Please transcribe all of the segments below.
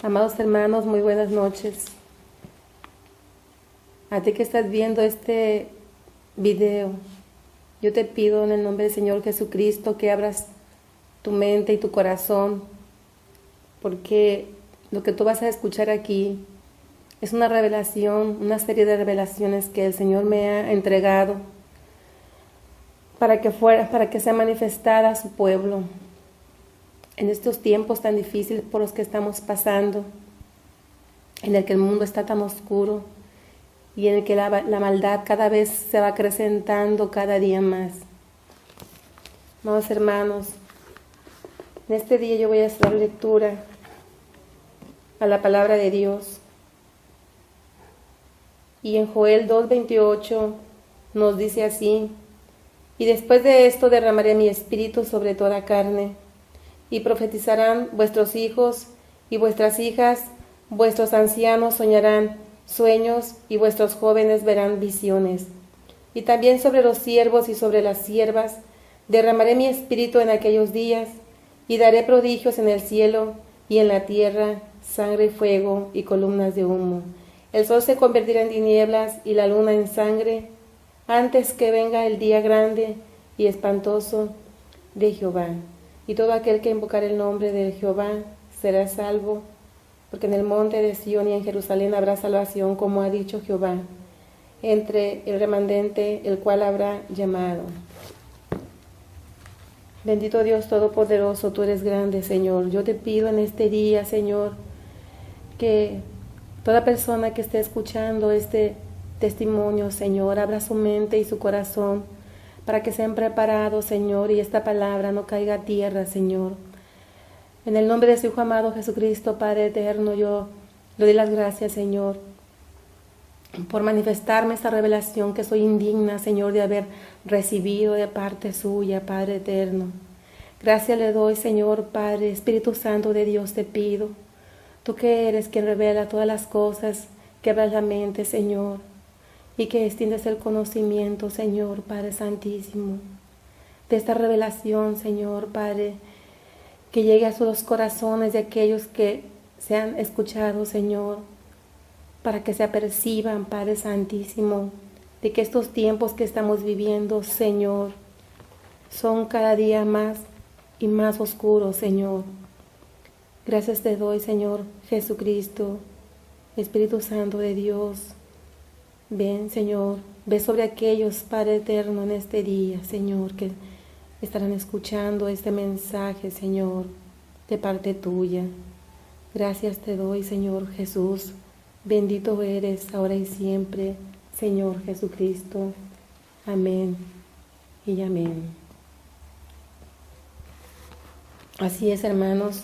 Amados hermanos, muy buenas noches. A ti que estás viendo este video, yo te pido en el nombre del Señor Jesucristo que abras tu mente y tu corazón, porque lo que tú vas a escuchar aquí es una revelación, una serie de revelaciones que el Señor me ha entregado para que sea manifestada a su pueblo en estos tiempos tan difíciles por los que estamos pasando, en el que el mundo está tan oscuro y en el que la maldad cada vez se va acrecentando cada día más. Amados hermanos, en este día yo voy a hacer lectura a la palabra de Dios. Y en Joel 2:28 nos dice así: y después de esto derramaré mi espíritu sobre toda carne, y profetizarán vuestros hijos y vuestras hijas, vuestros ancianos soñarán sueños, y vuestros jóvenes verán visiones. Y también sobre los siervos y sobre las siervas derramaré mi espíritu en aquellos días, y daré prodigios en el cielo y en la tierra, sangre y fuego y columnas de humo. El sol se convertirá en tinieblas y la luna en sangre, antes que venga el día grande y espantoso de Jehová. Y todo aquel que invocar el nombre de Jehová será salvo, porque en el monte de Sión y en Jerusalén habrá salvación, como ha dicho Jehová, entre el remanente, el cual habrá llamado. Bendito Dios Todopoderoso, tú eres grande, Señor. Yo te pido en este día, Señor, que toda persona que esté escuchando este testimonio, Señor, abra su mente y su corazón para que sean preparados, Señor, y esta palabra no caiga a tierra, Señor. En el nombre de su Hijo amado Jesucristo, Padre eterno, yo le doy las gracias, Señor, por manifestarme esta revelación que soy indigna, Señor, de haber recibido de parte suya, Padre eterno. Gracias le doy, Señor, Padre, Espíritu Santo de Dios, te pido. Tú que eres quien revela todas las cosas, que abras la mente, Señor, y que extiendes el conocimiento, Señor, Padre Santísimo, de esta revelación, Señor, Padre, que llegue a los corazones de aquellos que se han escuchado, Señor, para que se aperciban, Padre Santísimo, de que estos tiempos que estamos viviendo, Señor, son cada día más y más oscuros, Señor. Gracias te doy, Señor Jesucristo, Espíritu Santo de Dios. Ven, Señor, ve sobre aquellos, Padre eterno, en este día, Señor, que estarán escuchando este mensaje, Señor, de parte tuya. Gracias te doy, Señor Jesús. Bendito eres ahora y siempre, Señor Jesucristo. Amén y amén. Así es, hermanos.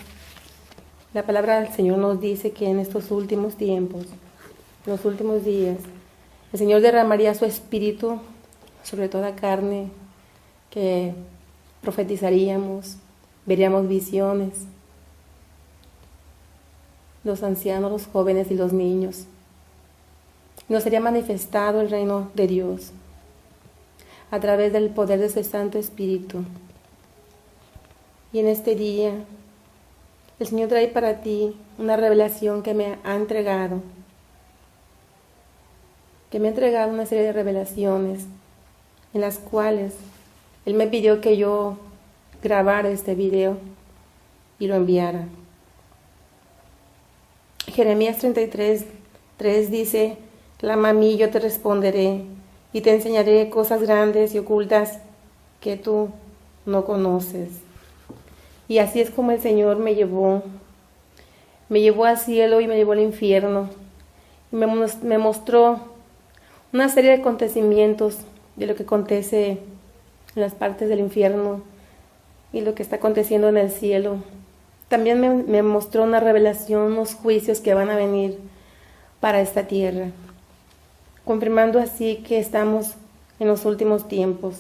La palabra del Señor nos dice que en estos últimos tiempos, en los últimos días, el Señor derramaría su espíritu sobre toda carne, que profetizaríamos, veríamos visiones, los ancianos, los jóvenes y los niños. Nos sería manifestado el reino de Dios a través del poder de su Santo Espíritu. Y en este día, el Señor trae para ti una revelación que me ha entregado, una serie de revelaciones en las cuales Él me pidió que yo grabara este video y lo enviara. Jeremías 33:3 dice: clama a mí, yo te responderé, y te enseñaré cosas grandes y ocultas que tú no conoces. Y así es como el Señor me llevó al cielo y me llevó al infierno. Y me mostró una serie de acontecimientos de lo que acontece en las partes del infierno y lo que está aconteciendo en el cielo. También me mostró una revelación, unos juicios que van a venir para esta tierra, confirmando así que estamos en los últimos tiempos.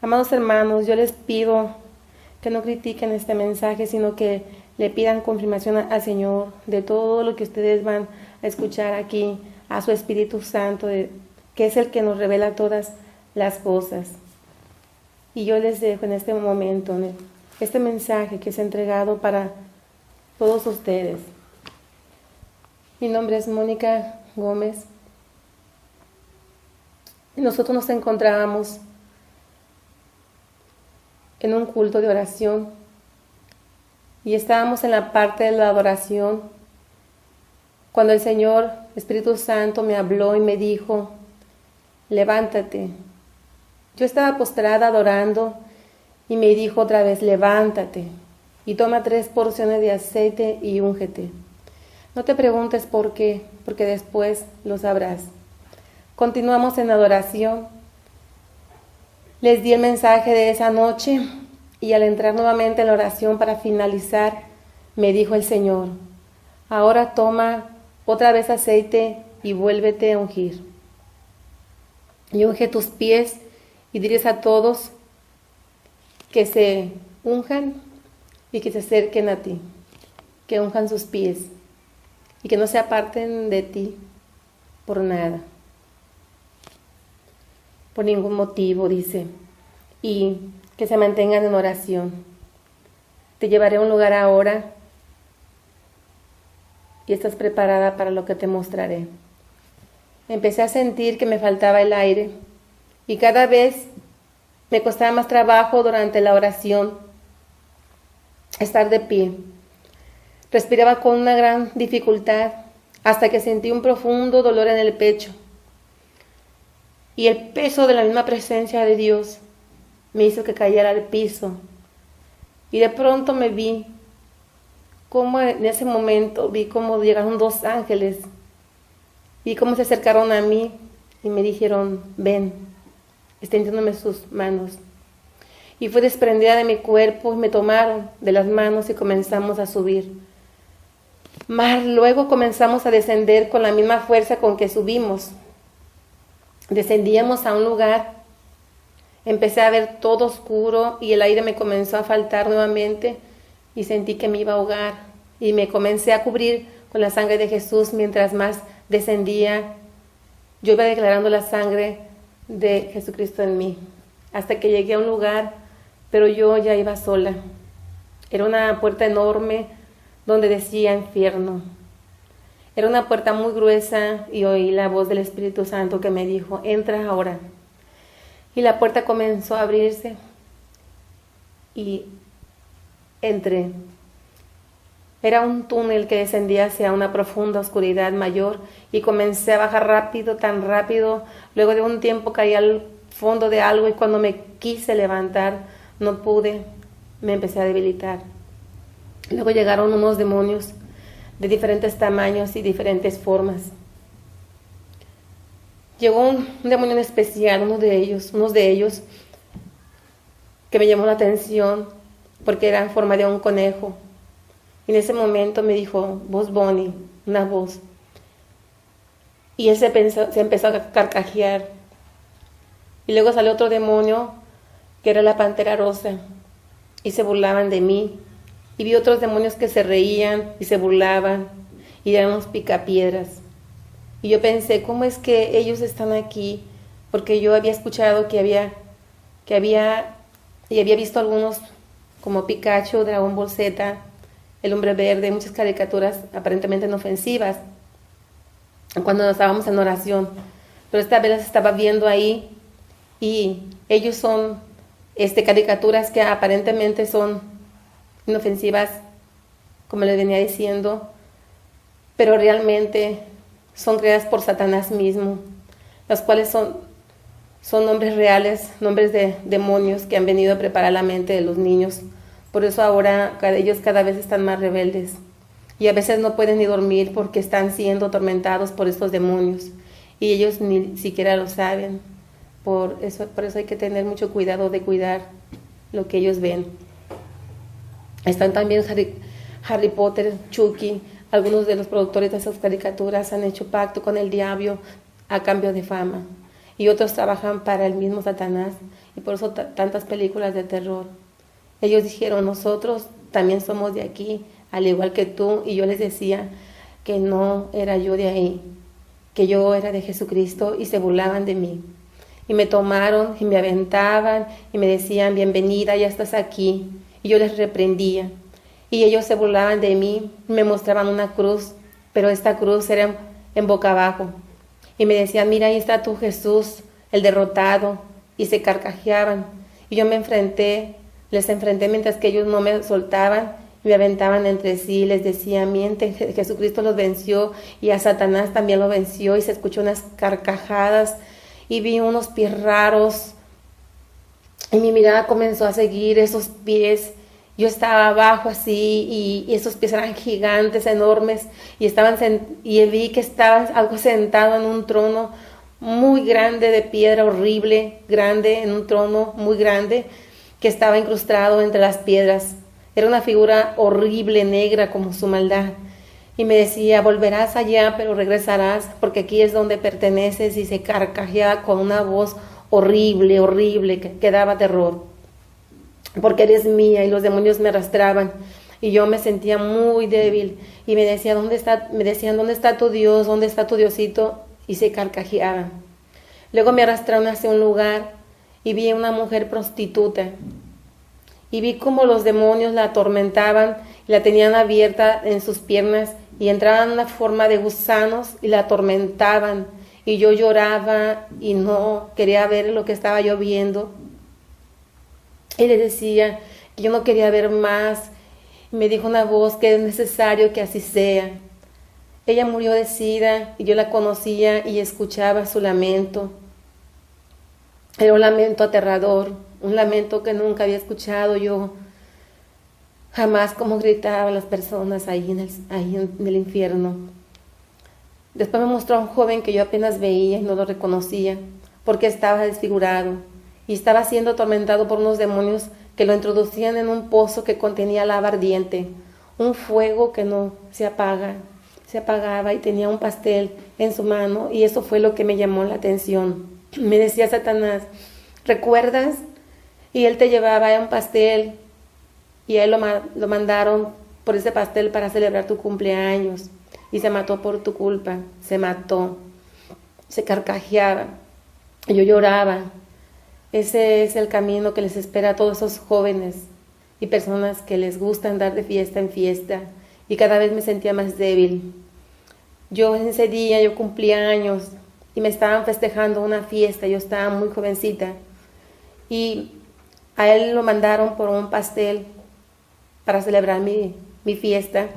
Amados hermanos, yo les pido que no critiquen este mensaje, sino que le pidan confirmación al Señor de todo lo que ustedes van a escuchar aquí, a su Espíritu Santo, que es el que nos revela todas las cosas. Y yo les dejo en este momento este mensaje que es entregado para todos ustedes. Mi nombre es Mónica Gómez. Nosotros nos encontrábamos en un culto de oración y estábamos en la parte de la adoración cuando el Señor Espíritu Santo me habló y me dijo: levántate. Yo estaba postrada adorando y me dijo otra vez: levántate y toma 3 porciones de aceite y úngete. No te preguntes por qué, porque después lo sabrás. Continuamos en adoración. Les di el mensaje de esa noche y al entrar nuevamente en la oración para finalizar, me dijo el Señor: ahora toma otra vez aceite y vuélvete a ungir. Y unge tus pies y diles a todos que se unjan y que se acerquen a ti, que unjan sus pies y que no se aparten de ti por nada, por ningún motivo, dice, y que se mantengan en oración. Te llevaré a un lugar ahora y estás preparada para lo que te mostraré. Empecé a sentir que me faltaba el aire y cada vez me costaba más trabajo durante la oración estar de pie. Respiraba con una gran dificultad hasta que sentí un profundo dolor en el pecho. Y el peso de la misma presencia de Dios me hizo que cayera al piso. Y de pronto me vi, como en ese momento vi cómo llegaron 2 ángeles. Vi cómo se acercaron a mí y me dijeron: ven, extendiéndome sus manos. Y fui desprendida de mi cuerpo y me tomaron de las manos y comenzamos a subir. Luego comenzamos a descender con la misma fuerza con que subimos. Descendíamos a un lugar, empecé a ver todo oscuro y el aire me comenzó a faltar nuevamente y sentí que me iba a ahogar y me comencé a cubrir con la sangre de Jesús. Mientras más descendía, yo iba declarando la sangre de Jesucristo en mí, hasta que llegué a un lugar, pero yo ya iba sola. Era una puerta enorme donde decía infierno. Era una puerta muy gruesa y oí la voz del Espíritu Santo que me dijo: entra ahora. Y la puerta comenzó a abrirse y entré. Era un túnel que descendía hacia una profunda oscuridad mayor y comencé a bajar rápido, tan rápido. Luego de un tiempo caí al fondo de algo y cuando me quise levantar no pude, me empecé a debilitar. Luego llegaron unos demonios de diferentes tamaños y diferentes formas. Llegó un demonio en especial, unos de ellos que me llamó la atención porque era en forma de un conejo. Y en ese momento me dijo: vos, Bonnie, una voz. Y él se empezó a carcajear. Y luego salió otro demonio que era la pantera rosa y se burlaban de mí. Y vi otros demonios que se reían y se burlaban y eran unos picapiedras. Y yo pensé: ¿cómo es que ellos están aquí? Porque yo había escuchado y había visto algunos como Pikachu, Dragon Ball Z, el Hombre Verde, muchas caricaturas aparentemente inofensivas cuando estábamos en oración. Pero esta vez las estaba viendo ahí y ellos son caricaturas que aparentemente son inofensivas, como les venía diciendo, pero realmente son creadas por Satanás mismo, las cuales son nombres reales, nombres de demonios que han venido a preparar la mente de los niños. Por eso ahora ellos cada vez están más rebeldes y a veces no pueden ni dormir porque están siendo atormentados por estos demonios y ellos ni siquiera lo saben. Por eso hay que tener mucho cuidado de cuidar lo que ellos ven. Están también Harry Potter, Chucky. Algunos de los productores de esas caricaturas han hecho pacto con el diablo a cambio de fama. Y otros trabajan para el mismo Satanás. Y por eso tantas películas de terror. Ellos dijeron: nosotros también somos de aquí, al igual que tú. Y yo les decía que no era yo de ahí, que yo era de Jesucristo, y se burlaban de mí. Y me tomaron y me aventaban y me decían: bienvenida, ya estás aquí. Y yo les reprendía. Y ellos se burlaban de mí, me mostraban una cruz pero esta cruz era en boca abajo. Y me decían, mira, ahí está tu Jesús, el derrotado, y se carcajeaban. Y yo les enfrenté mientras que ellos no me soltaban y me aventaban entre sí, les decía, mienten, Jesucristo los venció y a Satanás también lo venció, y se escuchó unas carcajadas y vi unos pies raros y mi mirada comenzó a seguir esos pies. Yo estaba abajo así y esos pies eran gigantes, enormes, y vi que estaba algo sentado en un trono muy grande de piedra horrible, grande, en un trono muy grande que estaba incrustado entre las piedras. Era una figura horrible, negra como su maldad. Y me decía, volverás allá, pero regresarás, porque aquí es donde perteneces, y se carcajeaba con una voz horrible, horrible, que daba terror. Porque eres mía, y los demonios me arrastraban, y yo me sentía muy débil, y me decían, ¿dónde está tu Dios? ¿Dónde está tu Diosito? Y se carcajeaban. Luego me arrastraron hacia un lugar, y vi a una mujer prostituta, y vi cómo los demonios la atormentaban, y la tenían abierta en sus piernas, y entraban en una forma de gusanos, y la atormentaban, y yo lloraba, y no quería ver lo que estaba yo viendo. Y le decía que yo no quería ver más. Y me dijo una voz que es necesario que así sea. Ella murió de sida y yo la conocía y escuchaba su lamento. Era un lamento aterrador, un lamento que nunca había escuchado yo. Jamás como gritaban las personas ahí en el infierno. Después me mostró a un joven que yo apenas veía y no lo reconocía porque estaba desfigurado y estaba siendo atormentado por unos demonios que lo introducían en un pozo que contenía lava ardiente, un fuego que no se apagaba, y tenía un pastel en su mano, y eso fue lo que me llamó la atención. Me decía Satanás, ¿recuerdas? Y él te llevaba un pastel y a él lo mandaron por ese pastel para celebrar tu cumpleaños, y se mató por tu culpa, se mató, se carcajeaba, y yo lloraba. Ese es el camino que les espera a todos esos jóvenes y personas que les gusta andar de fiesta en fiesta, y cada vez me sentía más débil. Yo en ese día, yo cumplía años y me estaban festejando una fiesta, yo estaba muy jovencita, y a él lo mandaron por un pastel para celebrar mi fiesta,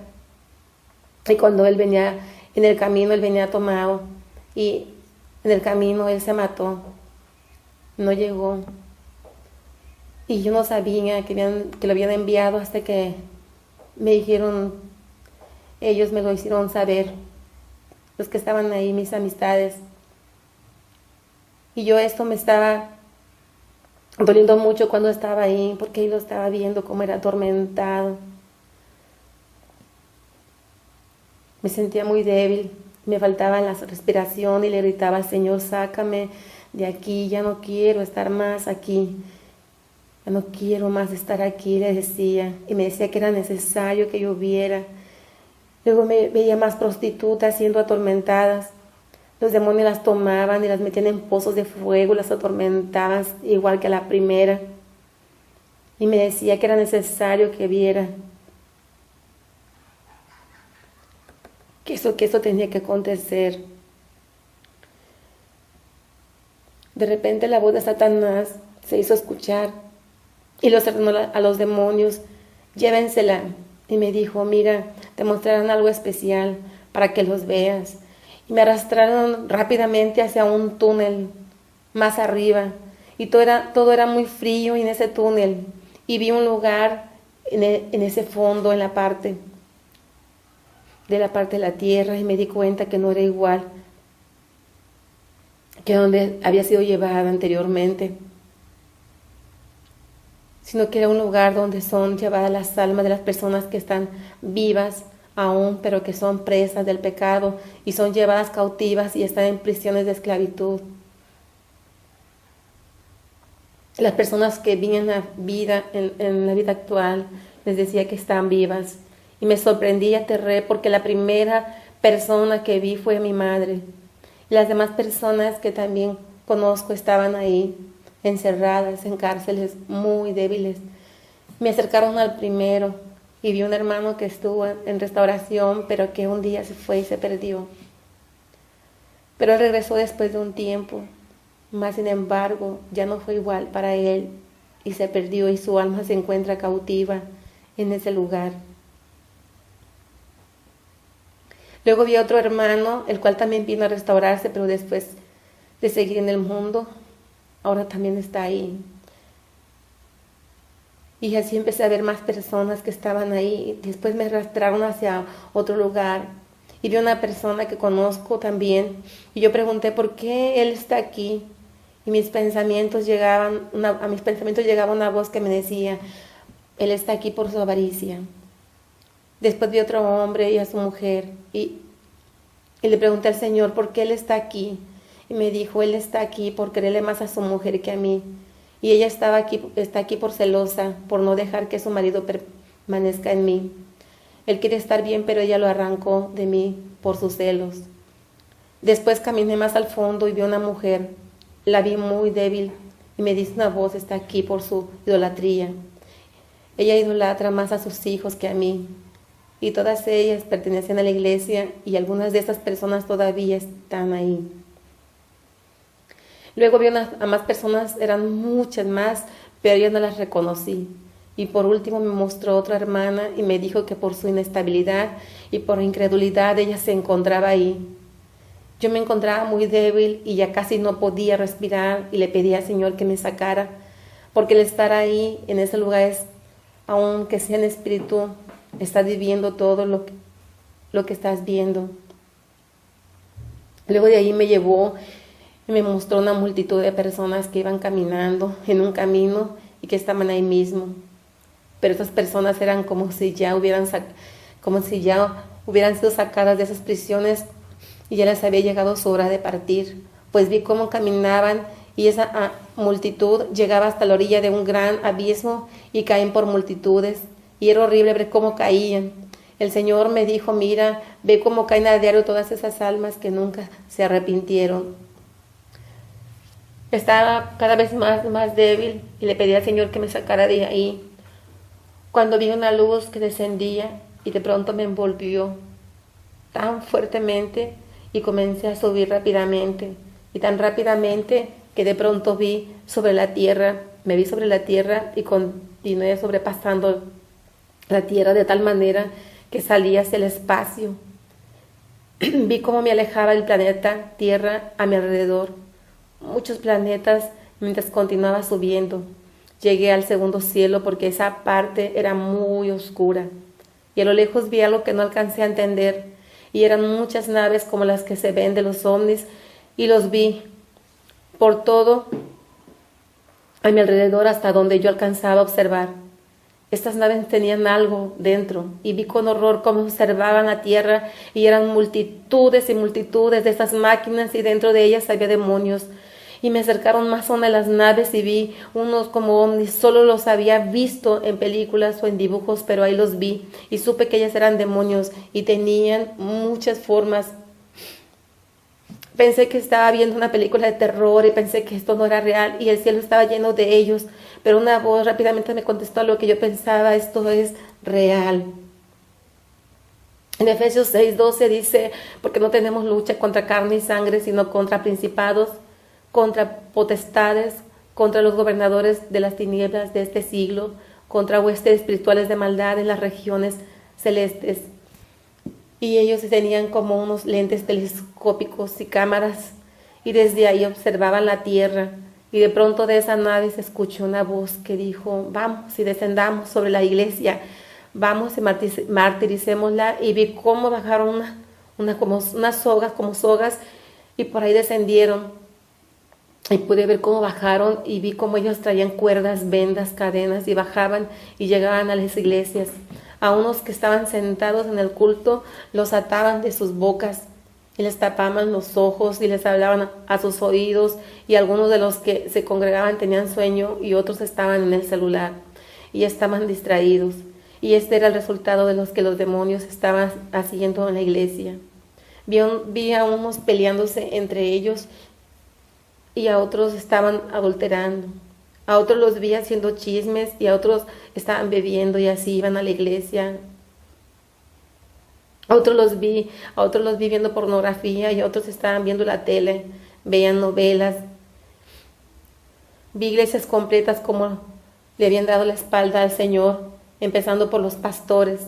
y cuando él venía en el camino, él venía tomado, y en el camino él se mató. No llegó, y yo no sabía que lo habían enviado hasta que me dijeron, ellos me lo hicieron saber, los que estaban ahí, mis amistades. Y yo esto me estaba doliendo mucho cuando estaba ahí, porque ahí lo estaba viendo cómo era atormentado. Me sentía muy débil, me faltaba la respiración y le gritaba, Señor, sácame de aquí, ya no quiero estar más aquí, ya no quiero más estar aquí, le decía, y me decía que era necesario que yo viera. Luego me veía más prostitutas siendo atormentadas, los demonios las tomaban y las metían en pozos de fuego, las atormentaban igual que a la primera, y me decía que era necesario que viera, que eso tenía que acontecer. De repente la voz de Satanás se hizo escuchar y los ordenó a los demonios, llévensela. Y me dijo, mira, te mostrarán algo especial para que los veas. Y me arrastraron rápidamente hacia un túnel más arriba, y todo era muy frío en ese túnel, y vi un lugar en ese fondo, en la parte de la tierra, y me di cuenta que no era igual que donde había sido llevada anteriormente, sino que era un lugar donde son llevadas las almas de las personas que están vivas aún, pero que son presas del pecado y son llevadas cautivas y están en prisiones de esclavitud. Las personas que viven la vida en la vida actual, les decía que están vivas, y me sorprendí y aterré porque la primera persona que vi fue mi madre. Y las demás personas que también conozco estaban ahí, encerradas en cárceles muy débiles. Me acercaron al primero y vi un hermano que estuvo en restauración, pero que un día se fue y se perdió. Pero él regresó después de un tiempo, mas sin embargo ya no fue igual para él y se perdió y su alma se encuentra cautiva en ese lugar. Luego vi a otro hermano, el cual también vino a restaurarse, pero después de seguir en el mundo, ahora también está ahí. Y así empecé a ver más personas que estaban ahí. Después me arrastraron hacia otro lugar y vi a una persona que conozco también. Y yo pregunté por qué él está aquí. Y a mis pensamientos llegaba una voz que me decía, él está aquí por su avaricia. Después vi a otro hombre y a su mujer. Y le pregunté al Señor por qué él está aquí. Y me dijo, él está aquí por quererle más a su mujer que a mí. Y ella está aquí por celosa, por no dejar que su marido permanezca en mí. Él quiere estar bien, pero ella lo arrancó de mí por sus celos. Después caminé más al fondo y vi a una mujer. La vi muy débil y me dice una voz, está aquí por su idolatría. Ella idolatra más a sus hijos que a mí. Y todas ellas pertenecían a la iglesia y algunas de esas personas todavía están ahí. Luego vi a más personas, eran muchas más, pero yo no las reconocí. Y por último me mostró otra hermana y me dijo que por su inestabilidad y por incredulidad ella se encontraba ahí. Yo me encontraba muy débil y ya casi no podía respirar y le pedí al Señor que me sacara, porque el estar ahí en ese lugar es, aunque sea en espíritu, estás viviendo todo lo que estás viendo. Luego de ahí me llevó y me mostró una multitud de personas que iban caminando en un camino y que estaban ahí mismo. Pero esas personas eran como si ya hubieran sido sacadas de esas prisiones y ya les había llegado su hora de partir. Pues vi cómo caminaban y esa multitud llegaba hasta la orilla de un gran abismo y caen por multitudes. Y era horrible ver cómo caían. El Señor me dijo, mira, ve cómo caen a diario todas esas almas que nunca se arrepintieron. Estaba cada vez más débil y le pedí al Señor que me sacara de ahí. Cuando vi una luz que descendía y de pronto me envolvió tan fuertemente y comencé a subir rápidamente. Y tan rápidamente que de pronto me vi sobre la tierra y continué sobrepasando la tierra de tal manera que salí hacia el espacio. Vi cómo me alejaba el planeta Tierra a mi alrededor. Muchos planetas mientras continuaba subiendo. Llegué al segundo cielo porque esa parte era muy oscura. Y a lo lejos vi algo que no alcancé a entender. Y eran muchas naves como las que se ven de los ovnis. Y los vi por todo a mi alrededor hasta donde yo alcanzaba a observar. Estas naves tenían algo dentro y vi con horror cómo observaban la tierra y eran multitudes y multitudes de estas máquinas y dentro de ellas había demonios. Y me acercaron más a una de las naves y vi unos como ovnis, solo los había visto en películas o en dibujos, pero ahí los vi y supe que ellas eran demonios y tenían muchas formas. Pensé que estaba viendo una película de terror y pensé que esto no era real y el cielo estaba lleno de ellos, pero una voz rápidamente me contestó a lo que yo pensaba, esto es real. En Efesios 6:12 dice, porque no tenemos lucha contra carne y sangre, sino contra principados, contra potestades, contra los gobernadores de las tinieblas de este siglo, contra huestes espirituales de maldad en las regiones celestes. Y ellos tenían como unos lentes telescópicos y cámaras, y desde ahí observaban la tierra. Y de pronto de esa nave se escuchó una voz que dijo, vamos y descendamos sobre la iglesia, vamos y martiricémosla. Y vi cómo bajaron unas sogas, y por ahí descendieron. Y pude ver cómo bajaron y vi cómo ellos traían cuerdas, vendas, cadenas y bajaban y llegaban a las iglesias. A unos que estaban sentados en el culto los ataban de sus bocas y les tapaban los ojos y les hablaban a sus oídos, y algunos de los que se congregaban tenían sueño y otros estaban en el celular y estaban distraídos. Y este era el resultado de los que los demonios estaban haciendo en la iglesia. Vi a unos peleándose entre ellos y a otros estaban adulterando. A otros los vi haciendo chismes y a otros estaban bebiendo y así iban a la iglesia. A otros los vi viendo pornografía y a otros estaban viendo la tele, veían novelas. Vi iglesias completas como le habían dado la espalda al Señor, empezando por los pastores.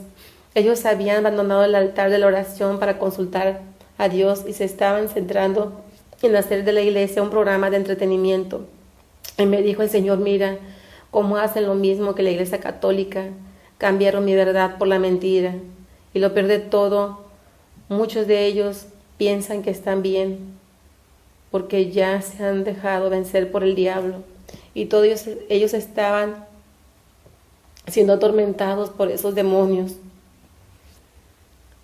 Ellos habían abandonado el altar de la oración para consultar a Dios y se estaban centrando en hacer de la iglesia un programa de entretenimiento. Y me dijo el Señor, mira cómo hacen lo mismo que la iglesia católica, cambiaron mi verdad por la mentira. Y lo peor de todo, muchos de ellos piensan que están bien, porque ya se han dejado vencer por el diablo. Y todos ellos estaban siendo atormentados por esos demonios.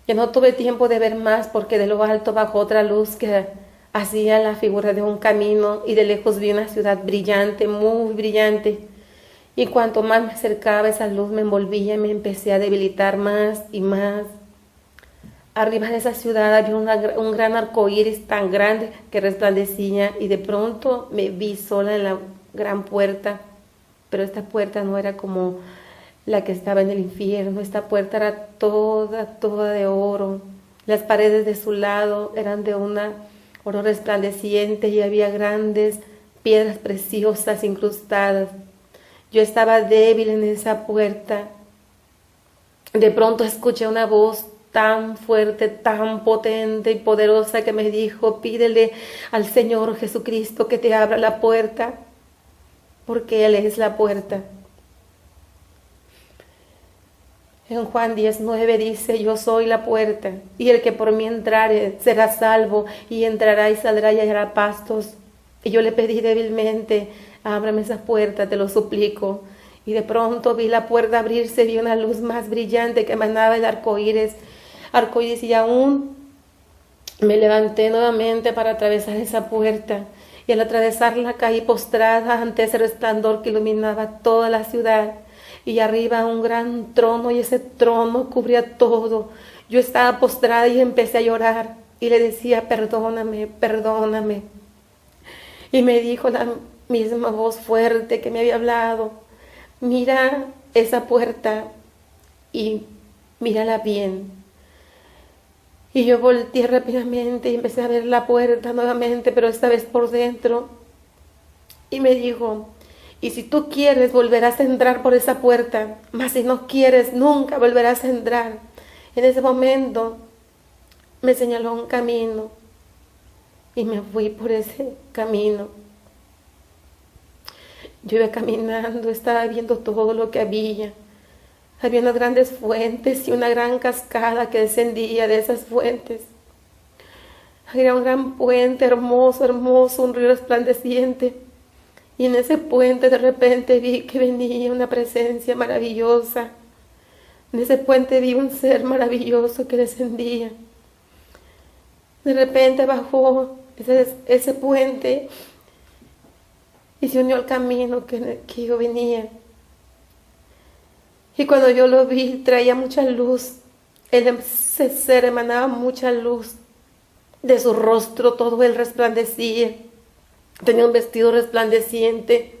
Ya no tuve tiempo de ver más, porque de lo alto bajó otra luz que hacía la figura de un camino, y de lejos vi una ciudad brillante, muy brillante. Y cuanto más me acercaba, esa luz me envolvía y me empecé a debilitar más y más. Arriba de esa ciudad había un gran arco iris tan grande que resplandecía, y de pronto me vi sola en la gran puerta. Pero esta puerta no era como la que estaba en el infierno. Esta puerta era toda de oro. Las paredes de su lado eran de una oro resplandeciente y había grandes piedras preciosas incrustadas. Yo estaba débil en esa puerta. De pronto escuché una voz tan fuerte, tan potente y poderosa que me dijo, pídele al Señor Jesucristo que te abra la puerta, porque Él es la puerta. En Juan 10:9 dice, yo soy la puerta, y el que por mí entrare será salvo, y entrará y saldrá y hallará pastos. Y yo le pedí débilmente, ábrame esa puerta, te lo suplico. Y de pronto vi la puerta abrirse, vi una luz más brillante que emanaba el arco iris, y aún me levanté nuevamente para atravesar esa puerta. Y al atravesarla caí postrada ante ese resplandor que iluminaba toda la ciudad. Y arriba un gran trono, y ese trono cubría todo. Yo estaba postrada y empecé a llorar y le decía, perdóname, perdóname. Y me dijo la misma voz fuerte que me había hablado, mira esa puerta y mírala bien. Y yo volteé rápidamente y empecé a ver la puerta nuevamente, pero esta vez por dentro. Y me dijo, y si tú quieres, volverás a entrar por esa puerta, mas si no quieres, nunca volverás a entrar. En ese momento me señaló un camino y me fui por ese camino. Yo iba caminando, estaba viendo todo lo que había. Había unas grandes fuentes y una gran cascada que descendía de esas fuentes. Era un gran puente hermoso, hermoso, un río resplandeciente. Y en ese puente de repente vi que venía una presencia maravillosa. En ese puente vi un ser maravilloso que descendía. De repente bajó ese puente y se unió al camino que yo venía. Y cuando yo lo vi, traía mucha luz. Ese ser emanaba mucha luz. De su rostro todo él resplandecía. Tenía un vestido resplandeciente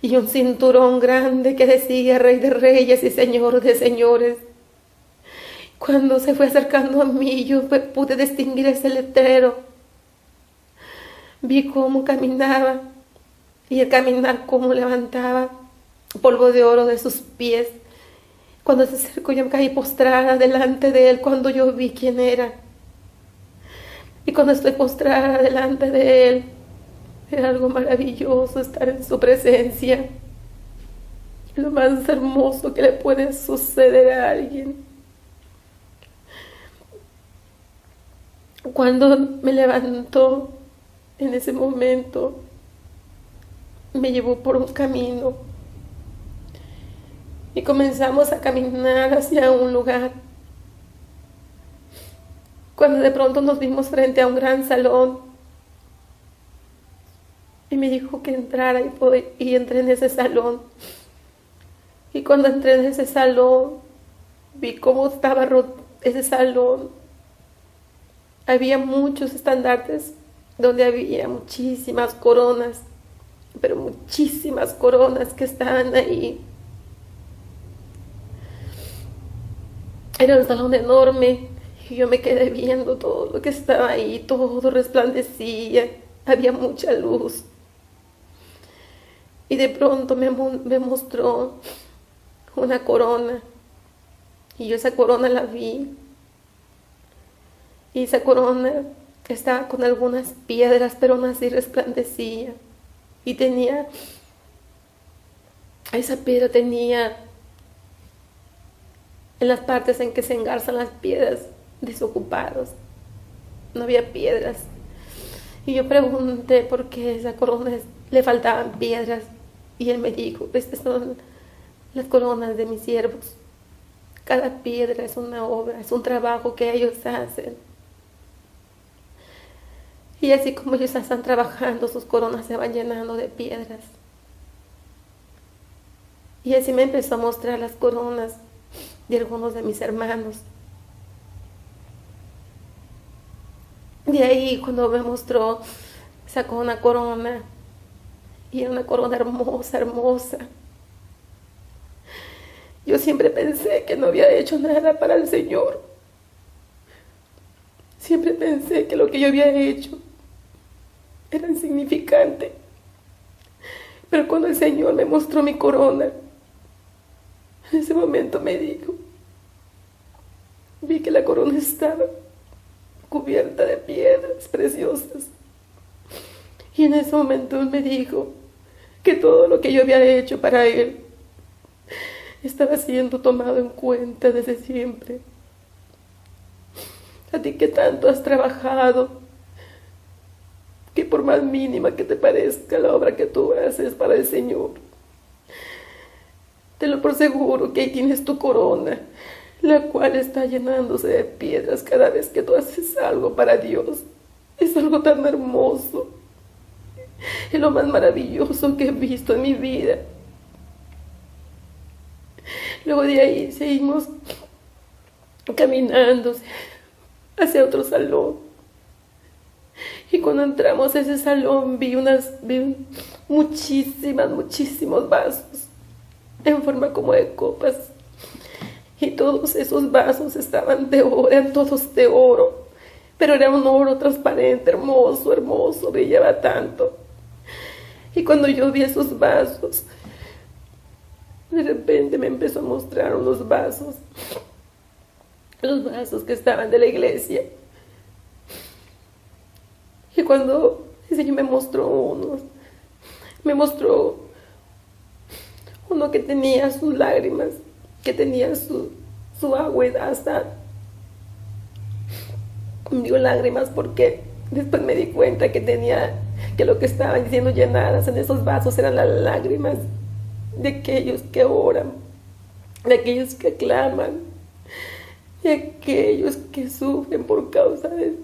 y un cinturón grande que decía Rey de Reyes y Señor de Señores. Cuando se fue acercando a mí, yo pude distinguir ese letrero. Vi cómo caminaba y el caminar cómo levantaba polvo de oro de sus pies. Cuando se acercó, yo caí postrada delante de él cuando yo vi quién era. Y cuando estoy postrada delante de él, era algo maravilloso estar en su presencia. Lo más hermoso que le puede suceder a alguien. Cuando me levantó, en ese momento, me llevó por un camino. Y comenzamos a caminar hacia un lugar. Cuando de pronto nos vimos frente a un gran salón. Y me dijo que entrara y entré en ese salón. Y cuando entré en ese salón, vi cómo estaba ese salón. Había muchos estandartes donde había muchísimas coronas. pero muchísimas coronas que estaban ahí. Era un salón enorme y yo me quedé viendo todo lo que estaba ahí, todo resplandecía, había mucha luz. Y de pronto me mostró una corona y yo esa corona la vi. Y esa corona estaba con algunas piedras, pero aún así resplandecía. Y esa piedra tenía en las partes en que se engarzan las piedras desocupados. No había piedras. Y yo pregunté por qué esa corona le faltaban piedras. Y él me dijo, estas son las coronas de mis siervos. Cada piedra es una obra, es un trabajo que ellos hacen. Y así como ellos están trabajando, sus coronas se van llenando de piedras. Y así me empezó a mostrar las coronas de algunos de mis hermanos. De ahí cuando me mostró, sacó una corona. Y era una corona hermosa, hermosa. Yo siempre pensé que no había hecho nada para el Señor. Siempre pensé que lo que yo había hecho era insignificante. Pero cuando el Señor me mostró mi corona, en ese momento me dijo, vi que la corona estaba cubierta de piedras preciosas. Y en ese momento Él me dijo que todo lo que yo había hecho para Él estaba siendo tomado en cuenta desde siempre. A ti que tanto has trabajado, que por más mínima que te parezca la obra que tú haces para el Señor, te lo por seguro que ahí tienes tu corona, la cual está llenándose de piedras cada vez que tú haces algo para Dios. Es algo tan hermoso. Es lo más maravilloso que he visto en mi vida. Luego de ahí seguimos caminando hacia otro salón. Y cuando entramos a ese salón vi muchísimos vasos en forma como de copas. Y todos esos vasos estaban de oro, eran todos de oro. Pero era un oro transparente, hermoso, hermoso, brillaba tanto. Y cuando yo vi esos vasos, de repente me empezó a mostrar unos vasos. Los vasos que estaban de la iglesia. Y cuando el Señor me mostró uno que tenía sus lágrimas, que tenía su agua hasta, digo lágrimas porque después me di cuenta que lo que estaban siendo llenadas en esos vasos eran las lágrimas de aquellos que oran, de aquellos que claman, de aquellos que sufren por causa de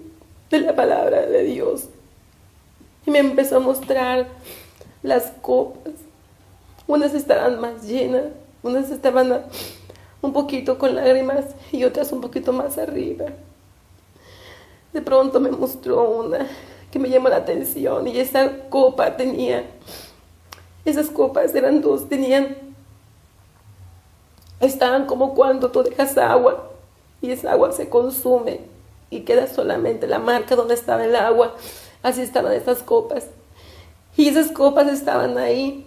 la palabra de Dios. Y me empezó a mostrar las copas. Unas estaban más llenas, unas estaban un poquito con lágrimas y otras un poquito más arriba. De pronto me mostró una que me llamó la atención y esa copa esas copas eran dos, estaban como cuando tú dejas agua y esa agua se consume y queda solamente la marca donde estaba el agua. Así estaban esas copas. Y esas copas estaban ahí.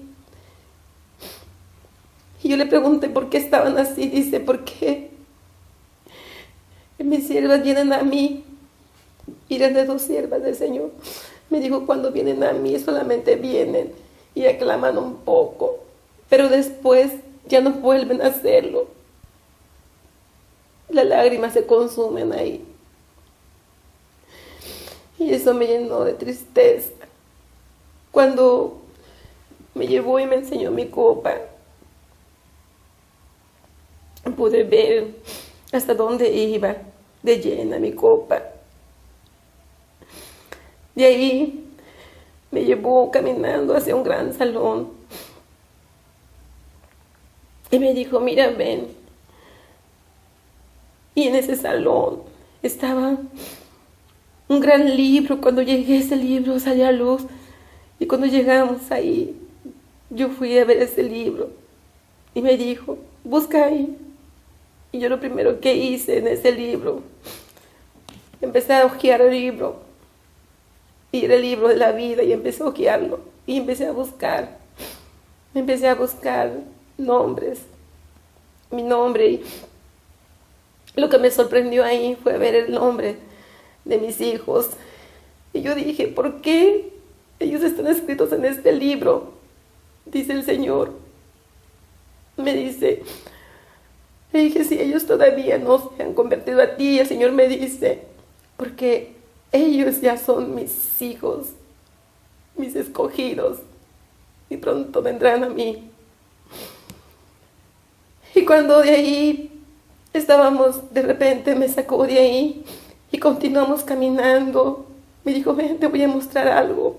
Y yo le pregunté por qué estaban así. Dice, ¿por qué? Mis siervas vienen a mí. Y eran de 2 siervas del Señor. Me dijo, cuando vienen a mí solamente vienen y aclaman un poco. Pero después ya no vuelven a hacerlo. Las lágrimas se consumen ahí. Y eso me llenó de tristeza. Cuando me llevó y me enseñó mi copa, pude ver hasta dónde iba de llena mi copa. De ahí me llevó caminando hacia un gran salón. Y me dijo, mira, ven. Y en ese salón estaba un gran libro. Cuando llegué a ese libro salía a luz. Y cuando llegamos ahí, yo fui a ver ese libro y me dijo, busca ahí. Y yo lo primero que hice en ese libro, empecé a hojear el libro. Y era el libro de la vida y empecé a hojearlo. Y empecé a buscar. Empecé a buscar nombres. Mi nombre. Y lo que me sorprendió ahí fue ver el nombre de mis hijos. Y yo dije, ¿por qué ellos están escritos en este libro? Dice el Señor. Me dice, le dije, si ellos todavía no se han convertido a ti, el Señor me dice, porque ellos ya son mis hijos, mis escogidos, y pronto vendrán a mí. Y cuando de ahí estábamos, de repente me sacó de ahí y continuamos caminando. Me dijo, ven, te voy a mostrar algo.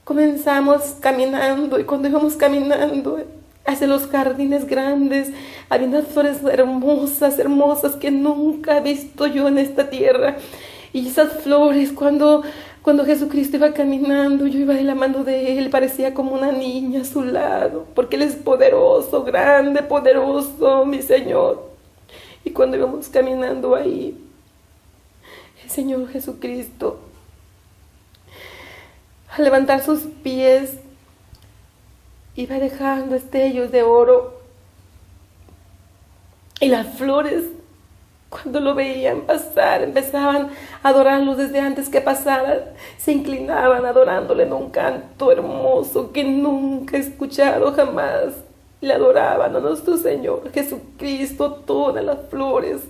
Comenzamos caminando y cuando íbamos caminando hacia los jardines grandes, había unas flores hermosas, hermosas que nunca he visto yo en esta tierra. Y esas flores, cuando Jesucristo iba caminando, yo iba de la mano de Él, parecía como una niña a su lado, porque Él es poderoso, grande, poderoso, mi Señor. Y cuando íbamos caminando ahí, el Señor Jesucristo, al levantar sus pies, iba dejando destellos de oro. Y las flores, cuando lo veían pasar, empezaban a adorarlo desde antes que pasara. Se inclinaban adorándole en un canto hermoso que nunca he escuchado jamás. Le adoraban a nuestro Señor Jesucristo, todas las flores.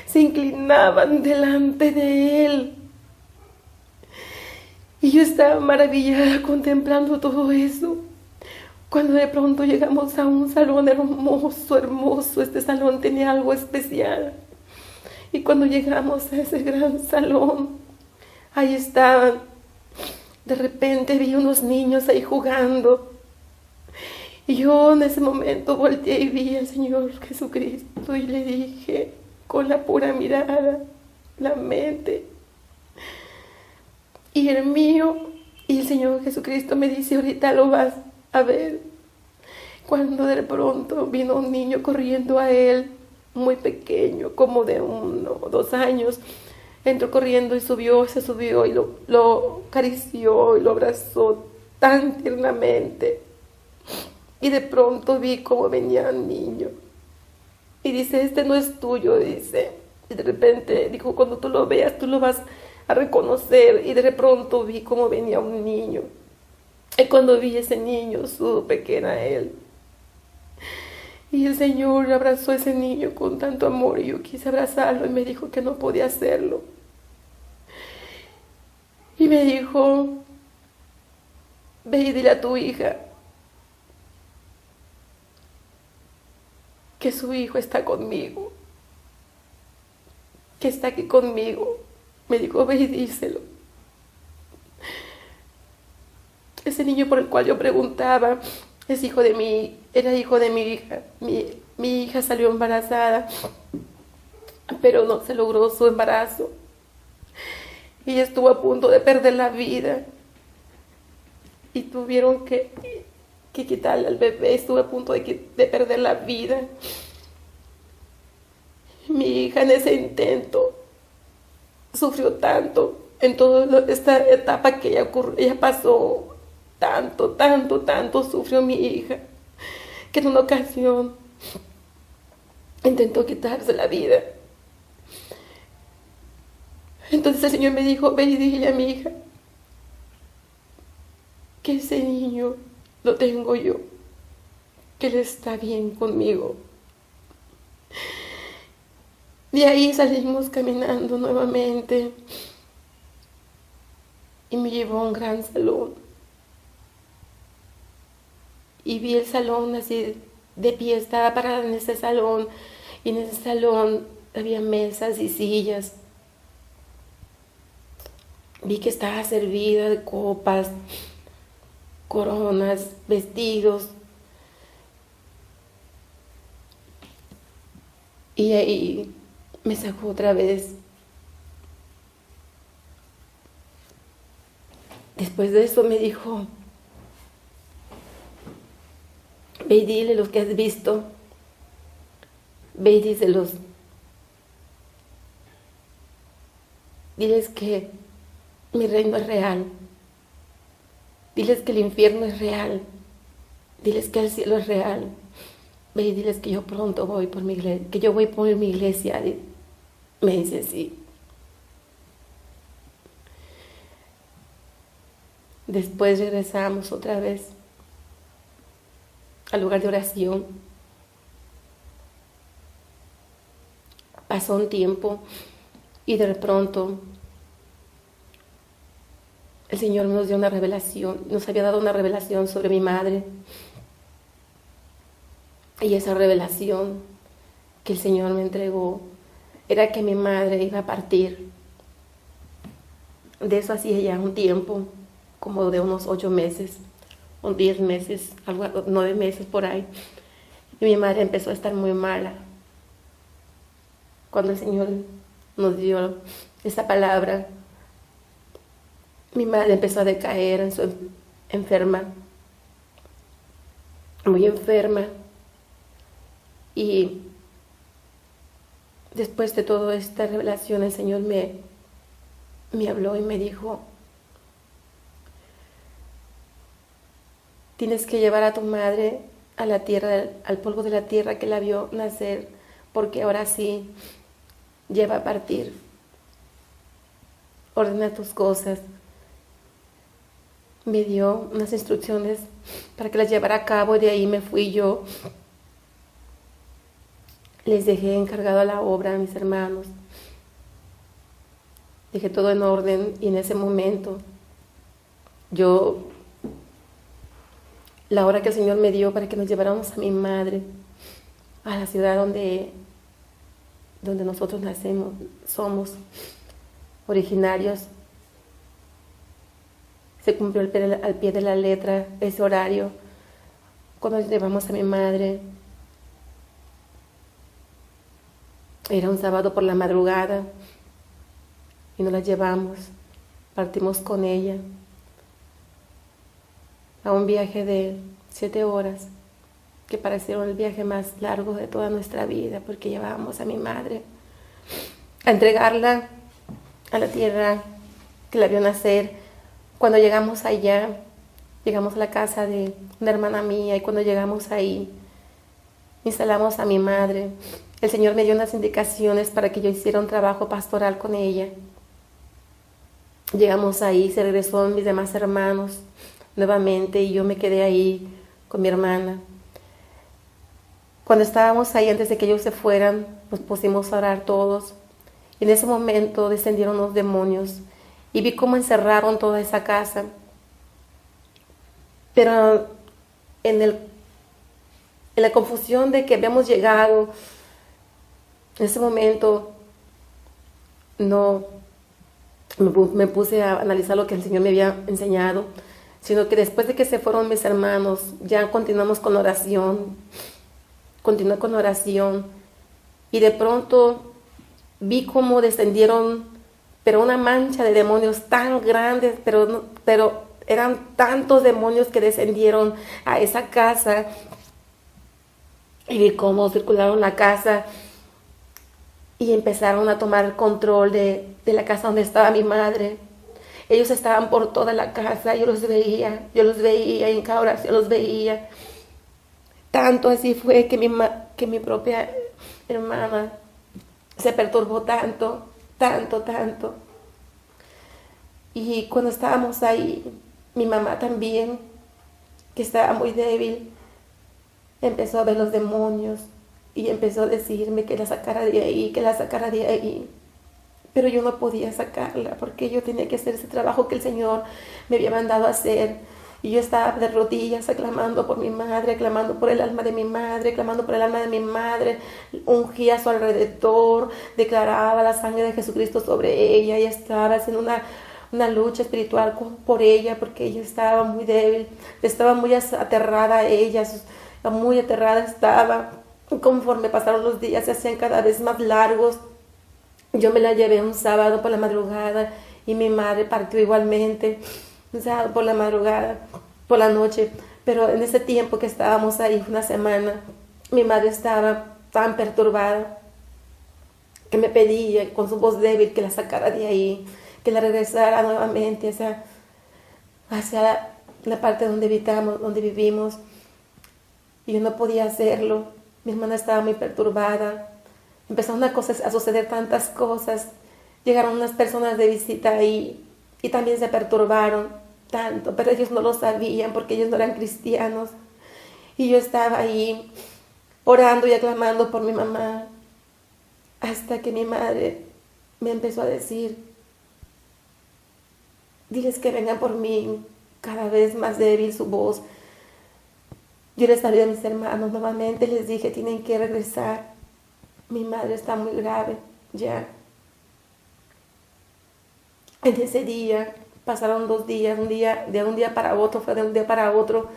Se inclinaban delante de Él. Y yo estaba maravillada contemplando todo eso. Cuando de pronto llegamos a un salón hermoso, hermoso, este salón tenía algo especial. Y cuando llegamos a ese gran salón, ahí estaban. De repente vi unos niños ahí jugando. Y yo en ese momento volteé y vi al Señor Jesucristo y le dije, con la pura mirada, la mente y el mío, y el Señor Jesucristo me dice, ahorita lo vas a ver. Cuando de pronto vino un niño corriendo a él, muy pequeño, como de 1 o 2 años, entró corriendo y se subió y lo acarició y lo abrazó tan tiernamente. Y de pronto vi cómo venía el niño. Y dice, este no es tuyo, dice. Y de repente dijo, cuando tú lo veas, tú lo vas a reconocer. Y de pronto vi cómo venía un niño. Y cuando vi ese niño, supe que era él. Y el Señor abrazó a ese niño con tanto amor y yo quise abrazarlo y me dijo que no podía hacerlo. Y me dijo, ve y dile a tu hija que su hijo está conmigo, que está aquí conmigo. Me dijo, ve y díselo. Ese niño por el cual yo preguntaba era hijo de mi hija. Mi hija salió embarazada, pero no se logró su embarazo. Y ella estuvo a punto de perder la vida. Y tuvieron que quitarle al bebé. Estuvo a punto de perder la vida. Mi hija en ese intento sufrió tanto en toda esta etapa que ella pasó. Tanto sufrió mi hija, que en una ocasión intentó quitarse la vida. Entonces el Señor me dijo, ve y dile a mi hija que ese niño lo tengo yo, que él está bien conmigo. De ahí salimos caminando nuevamente y me llevó a un gran salón. Y vi el salón así de pie, estaba parada en ese salón. Y en ese salón había mesas y sillas. Vi que estaba servida de copas, coronas, vestidos. Y ahí me sacó otra vez Después de eso me dijo, ve y dile lo que has visto, ve y díselos. Diles que mi reino es real. Diles que el infierno es real. Diles que el cielo es real. Ve y diles que yo pronto voy por mi iglesia, que yo voy por mi iglesia. Y me dice sí. Después regresamos otra vez al lugar de oración. Pasó un tiempo y de pronto el Señor nos dio una revelación, nos había dado una revelación sobre mi madre. Y esa revelación que el Señor me entregó era que mi madre iba a partir. De eso hacía ya un tiempo, como de unos 8 meses, o 10 meses, 9 meses por ahí. Y mi madre empezó a estar muy mala. Cuando el Señor nos dio esa palabra, mi madre empezó a decaer, enferma, muy enferma. Y después de toda esta revelación, el Señor me habló y me dijo, tienes que llevar a tu madre a la tierra, al polvo de la tierra que la vio nacer, porque ahora sí lleva a partir. Ordena tus cosas. Me dio unas instrucciones para que las llevara a cabo y de ahí me fui yo. Les dejé encargado la obra a mis hermanos. Dejé todo en orden y en ese momento la hora que el Señor me dio para que nos lleváramos a mi madre, a la ciudad donde nosotros nacemos, somos originarios, se cumplió al pie de la letra ese horario. Cuando llevamos a mi madre, era un sábado por la madrugada y nos la llevamos, partimos con ella a un viaje de 7 horas, que parecieron el viaje más largo de toda nuestra vida, porque llevábamos a mi madre a entregarla a la tierra que la vio nacer. Cuando llegamos allá, llegamos a la casa de una hermana mía y cuando llegamos ahí, instalamos a mi madre. El Señor me dio unas indicaciones para que yo hiciera un trabajo pastoral con ella. Llegamos ahí, se regresó mis demás hermanos nuevamente y yo me quedé ahí con mi hermana. Cuando estábamos ahí, antes de que ellos se fueran, nos pusimos a orar todos. Y en ese momento descendieron los demonios y vi cómo encerraron toda esa casa. Pero en la confusión de que habíamos llegado, en ese momento no me puse a analizar lo que el Señor me había enseñado, sino que después de que se fueron mis hermanos, ya continué con oración, y de pronto vi cómo descendieron, pero una mancha de demonios tan grandes, pero eran tantos demonios que descendieron a esa casa, y vi cómo circularon la casa, y empezaron a tomar control de la casa donde estaba mi madre. Ellos estaban por toda la casa, yo los veía, y en cada oración los veía. Tanto así fue que mi propia hermana se perturbó tanto. Y cuando estábamos ahí, mi mamá también, que estaba muy débil, empezó a ver los demonios y empezó a decirme que la sacara de ahí, Pero yo no podía sacarla porque yo tenía que hacer ese trabajo que el Señor me había mandado a hacer. Y yo estaba de rodillas aclamando por mi madre, clamando por el alma de mi madre, ungía a su alrededor, declaraba la sangre de Jesucristo sobre ella y estaba haciendo una lucha espiritual por ella porque ella estaba muy débil, estaba muy aterrada ella, muy aterrada estaba. Conforme pasaron los días se hacían cada vez más largos. Yo me la llevé un sábado por la madrugada y mi madre partió igualmente. un sábado por la madrugada, por la noche. Pero en ese tiempo que estábamos ahí, una semana, mi madre estaba tan perturbada que me pedía con su voz débil que la sacara de ahí, que la regresara nuevamente hacia la parte donde habitamos, donde vivimos. Y yo no podía hacerlo. Mi hermana estaba muy perturbada. Empezaron a suceder tantas cosas. Llegaron unas personas de visita ahí y también se perturbaron tanto, pero ellos no lo sabían porque ellos no eran cristianos. Y yo estaba ahí orando y aclamando por mi mamá, hasta que mi madre me empezó a decir: diles que vengan por mí. Cada vez más débil su voz. Yo les hablé a mis hermanos nuevamente, les dije: tienen que regresar, mi madre está muy grave ya. En ese día pasaron 2 días, de un día para otro, fue de un día para otro,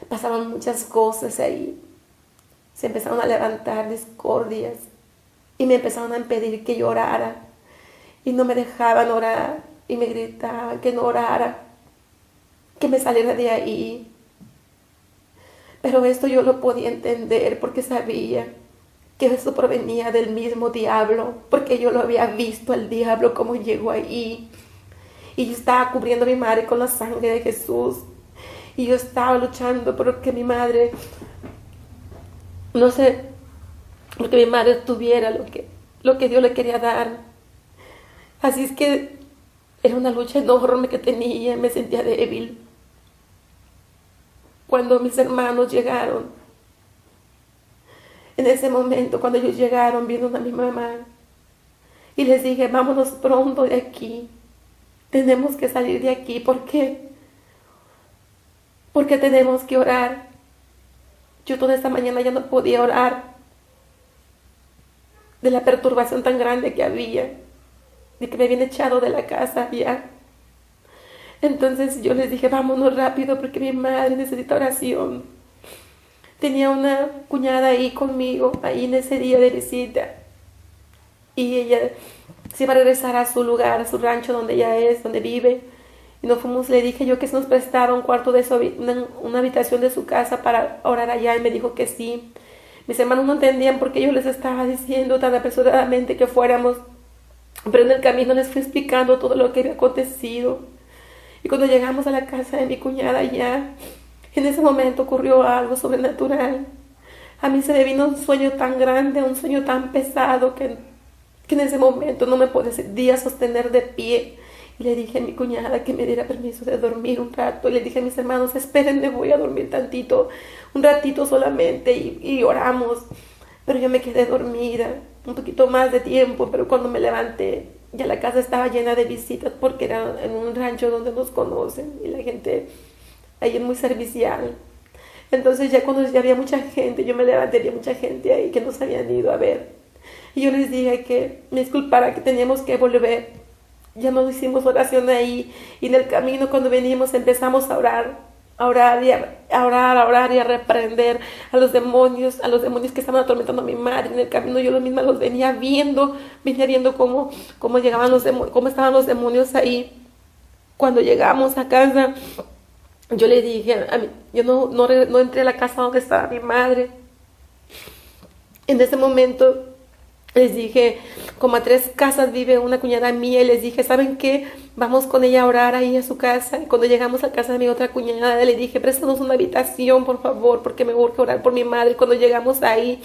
pasaron muchas cosas ahí. Se empezaron a levantar discordias y me empezaron a pedir que yo orara y no me dejaban orar y me gritaban que no orara, que me saliera de ahí. Pero esto yo lo podía entender porque sabía que eso provenía del mismo diablo, porque yo lo había visto al diablo como llegó ahí. Y yo estaba cubriendo a mi madre con la sangre de Jesús. Y yo estaba luchando porque mi madre, no sé, porque mi madre tuviera lo que Dios le quería dar. Así es que era una lucha enorme que tenía, me sentía débil. Cuando mis hermanos llegaron, en ese momento, cuando ellos llegaron, vieron a mi mamá y les dije: vámonos pronto de aquí, tenemos que salir de aquí. ¿Por qué? Porque tenemos que orar. Yo toda esta mañana ya no podía orar de la perturbación tan grande que había, de que me habían echado de la casa ya. Entonces yo les dije: vámonos rápido porque mi madre necesita oración. Tenía una cuñada ahí conmigo, ahí en ese día de visita. Y ella se iba a regresar a su lugar, a su rancho donde ella es, donde vive. Y nos fuimos, le dije yo que se nos prestara un cuarto de una habitación de su casa para orar allá. Y me dijo que sí. Mis hermanos no entendían porque yo les estaba diciendo tan apresuradamente que fuéramos. Pero en el camino les fui explicando todo lo que había acontecido. Y cuando llegamos a la casa de mi cuñada ya, en ese momento ocurrió algo sobrenatural. A mí se me vino un sueño tan grande, un sueño tan pesado que en ese momento no me podía sostener de pie. Y le dije a mi cuñada que me diera permiso de dormir un rato. Y le dije a mis hermanos: espérenme, voy a dormir tantito, un ratito solamente, y oramos. Pero yo me quedé dormida un poquito más de tiempo, pero cuando me levanté, ya la casa estaba llena de visitas porque era en un rancho donde nos conocen y la gente ahí es muy servicial. Entonces ya cuando ya había mucha gente, yo me levanté, había mucha gente ahí que nos habían ido a ver. Y yo les dije que me disculpara, que teníamos que volver. Ya no hicimos oración ahí. Y en el camino cuando venimos empezamos a orar y a reprender a los demonios que estaban atormentando a mi madre. En el camino yo misma los venía viendo cómo llegaban los demonios, cómo estaban los demonios ahí. Cuando llegamos a casa, yo le dije, yo no entré a la casa donde estaba mi madre. En ese momento les dije, como a 3 casas vive una cuñada mía, y les dije: ¿saben qué? Vamos con ella a orar ahí a su casa. Y cuando llegamos a casa de mi otra cuñada, le dije: préstanos una habitación, por favor, porque me urge orar por mi madre. Y cuando llegamos ahí,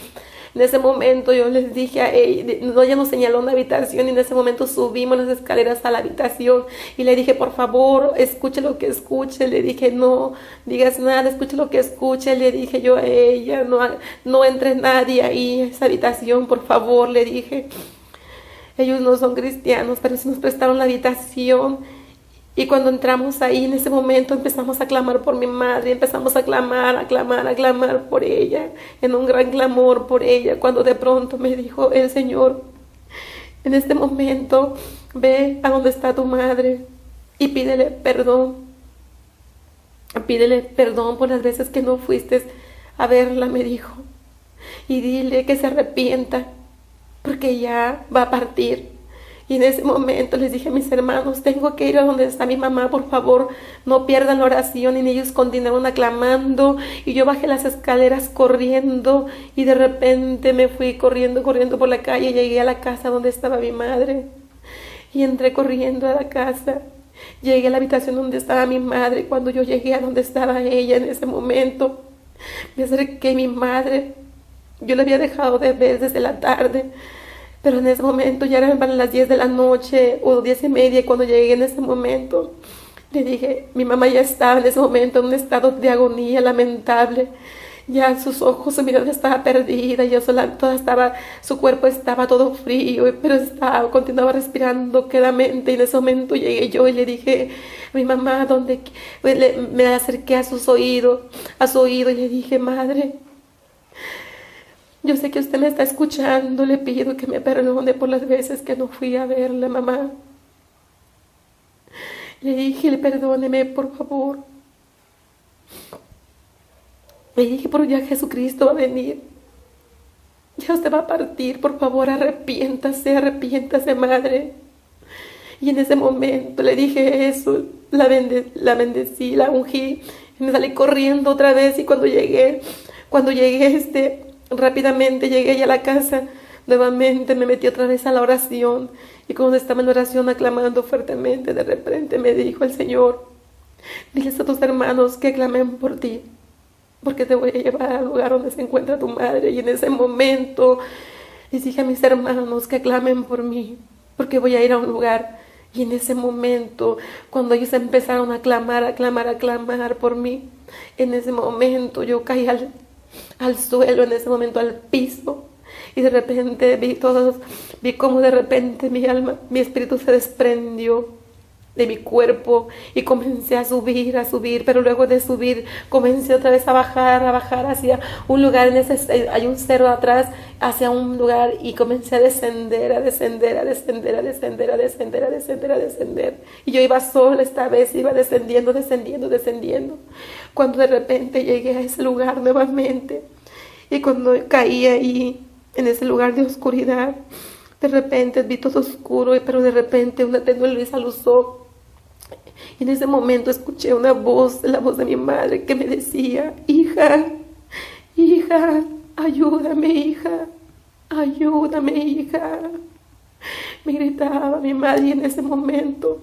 en ese momento yo les dije a ella nos señaló una habitación, y en ese momento subimos las escaleras a la habitación y le dije: por favor, escuche lo que escuche. Le dije: no digas nada, escuche lo que escuche. Le dije yo a ella: no entre nadie ahí a esa habitación, por favor. Le dije: ellos no son cristianos, pero sí nos prestaron la habitación. Y cuando entramos ahí, en ese momento empezamos a clamar por mi madre, empezamos a clamar por ella, en un gran clamor por ella, cuando de pronto me dijo el Señor: en este momento ve a donde está tu madre y pídele perdón por las veces que no fuiste a verla, me dijo, y dile que se arrepienta, porque ya va a partir. Y en ese momento les dije a mis hermanos, tengo que ir a donde está mi mamá, por favor, no pierdan la oración. Y ellos continuaron aclamando y yo bajé las escaleras corriendo y de repente me fui corriendo por la calle. Llegué a la casa donde estaba mi madre y entré corriendo a la casa. Llegué a la habitación donde estaba mi madre. Cuando yo llegué a donde estaba ella en ese momento, me acerqué a mi madre. Yo la había dejado de ver desde la tarde. Pero en ese momento ya eran las 10 de la noche o 10:30 y cuando llegué en ese momento le dije, mi mamá ya estaba en ese momento en un estado de agonía lamentable. Ya sus ojos, su mirada estaba perdida, su cuerpo estaba todo frío, pero continuaba respirando quedamente. Y en ese momento llegué yo y le dije, mi mamá, me acerqué a su oído y le dije, madre, yo sé que usted me está escuchando, le pido que me perdone por las veces que no fui a verla, mamá. Le dije, perdóneme, por favor. Le dije, pero ya Jesucristo va a venir. Ya usted va a partir, por favor, arrepiéntase, madre. Y en ese momento le dije eso, la bendecí, la ungí, y me salí corriendo otra vez. Y cuando llegué, rápidamente llegué ya a la casa, nuevamente me metí otra vez a la oración. Y cuando estaba en la oración aclamando fuertemente, de repente me dijo el Señor, diles a tus hermanos que aclamen por ti, porque te voy a llevar al lugar donde se encuentra tu madre. Y en ese momento les dije a mis hermanos que aclamen por mí, porque voy a ir a un lugar. Y en ese momento, cuando ellos empezaron a aclamar por mí, en ese momento yo caí al suelo, en ese momento al piso. Y de repente vi cómo de repente mi espíritu se desprendió de mi cuerpo y comencé a subir, pero luego de subir comencé otra vez a bajar hacia un lugar, hay un cerro atrás, hacia un lugar, y comencé a descender. Y yo iba sola esta vez, iba descendiendo, cuando de repente llegué a ese lugar nuevamente. Y cuando caí ahí, en ese lugar de oscuridad, de repente vi todo oscuro, pero de repente una tenue luz aluzó. Y en ese momento escuché la voz de mi madre que me decía, hija, ayúdame, hija. Me gritaba mi madre, y en ese momento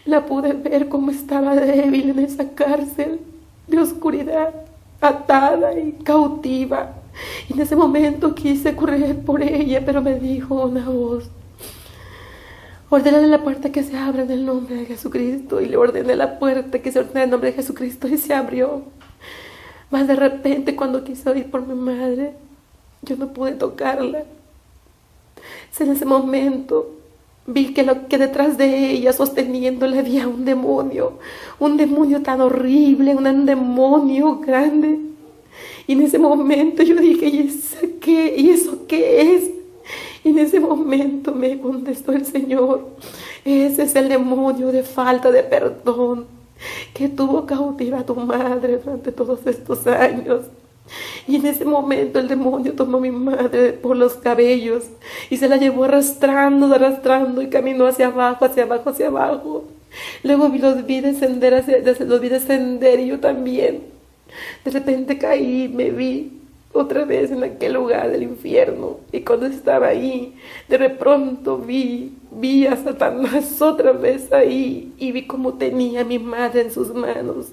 la pude ver como estaba débil en esa cárcel de oscuridad, atada y cautiva. Y en ese momento quise correr por ella, pero me dijo una voz, ordénale la puerta que se abra en el nombre de Jesucristo. Y le ordené la puerta que se ordena en el nombre de Jesucristo y se abrió. Mas de repente, cuando quise ir por mi madre, yo no pude tocarla. En ese momento vi que detrás de ella, sosteniéndola, había un demonio tan horrible, un demonio grande. Y en ese momento yo dije, ¿y eso qué es? Y en ese momento me contestó el Señor, ese es el demonio de falta de perdón que tuvo cautiva a tu madre durante todos estos años. Y en ese momento el demonio tomó a mi madre por los cabellos y se la llevó arrastrando y caminó hacia abajo. Luego los vi descender y yo también. De repente caí, me vi otra vez en aquel lugar del infierno. Y cuando estaba ahí, de pronto vi a Satanás otra vez ahí. Y vi cómo tenía a mi madre en sus manos.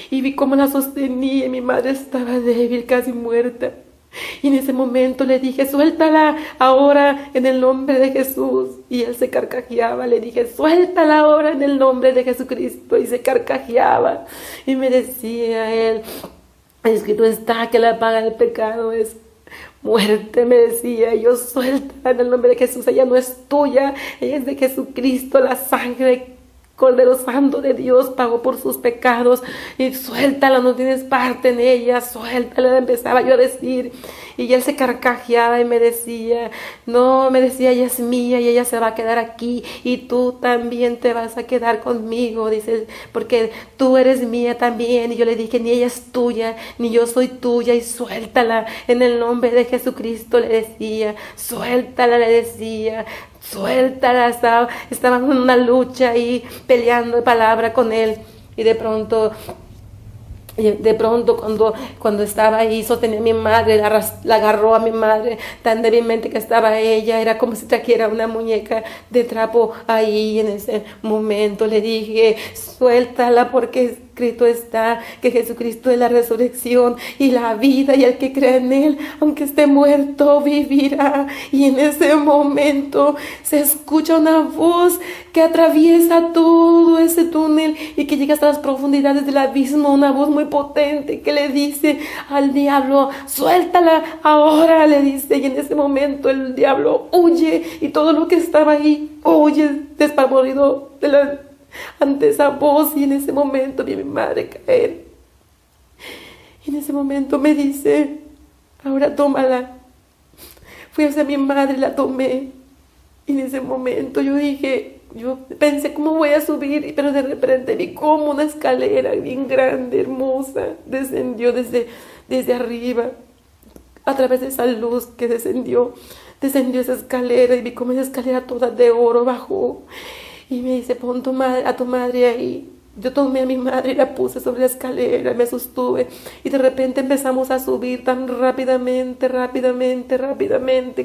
Y vi cómo la sostenía. Mi madre estaba débil, casi muerta. Y en ese momento le dije, suéltala ahora en el nombre de Jesús. Y él se carcajeaba. Le dije, suéltala ahora en el nombre de Jesucristo. Y se carcajeaba. Y me decía él, escrito está que la paga del pecado es muerte, me decía. Yo, suelta en el nombre de Jesús, ella no es tuya, ella es de Jesucristo, la sangre Cordero Santo de Dios pagó por sus pecados, y suéltala, no tienes parte en ella, suéltala, empezaba yo a decir. Y él se carcajeaba y me decía, no, me decía, ella es mía y ella se va a quedar aquí y tú también te vas a quedar conmigo, dice, porque tú eres mía también. Y yo le dije, ni ella es tuya, ni yo soy tuya, y suéltala en el nombre de Jesucristo, le decía, suéltala, le decía, suéltala. Estaba en una lucha y peleando de palabra con él. Y de pronto cuando estaba ahí, sostenía a mi madre, la agarró a mi madre tan débilmente que estaba ella, era como si trajera una muñeca de trapo ahí. En ese momento le dije, suéltala, porque escrito está que Jesucristo es la resurrección y la vida, y el que cree en él, aunque esté muerto, vivirá. Y en ese momento se escucha una voz que atraviesa todo ese túnel y que llega hasta las profundidades del abismo, una voz muy potente que le dice al diablo, suéltala ahora, le dice. Y en ese momento el diablo huye, y todo lo que estaba ahí huye despavorido ante esa voz. Y en ese momento vi a mi madre caer. Y en ese momento me dice, ahora tómala. Fui hacia mi madre, la tomé. Y en ese momento yo pensé, ¿cómo voy a subir? Pero de repente vi como una escalera bien grande, hermosa, descendió desde arriba, a través de esa luz que descendió esa escalera, y vi como esa escalera toda de oro bajó. Y me dice, pon a tu madre ahí. Yo tomé a mi madre y la puse sobre la escalera, me sostuve, y de repente empezamos a subir tan rápidamente.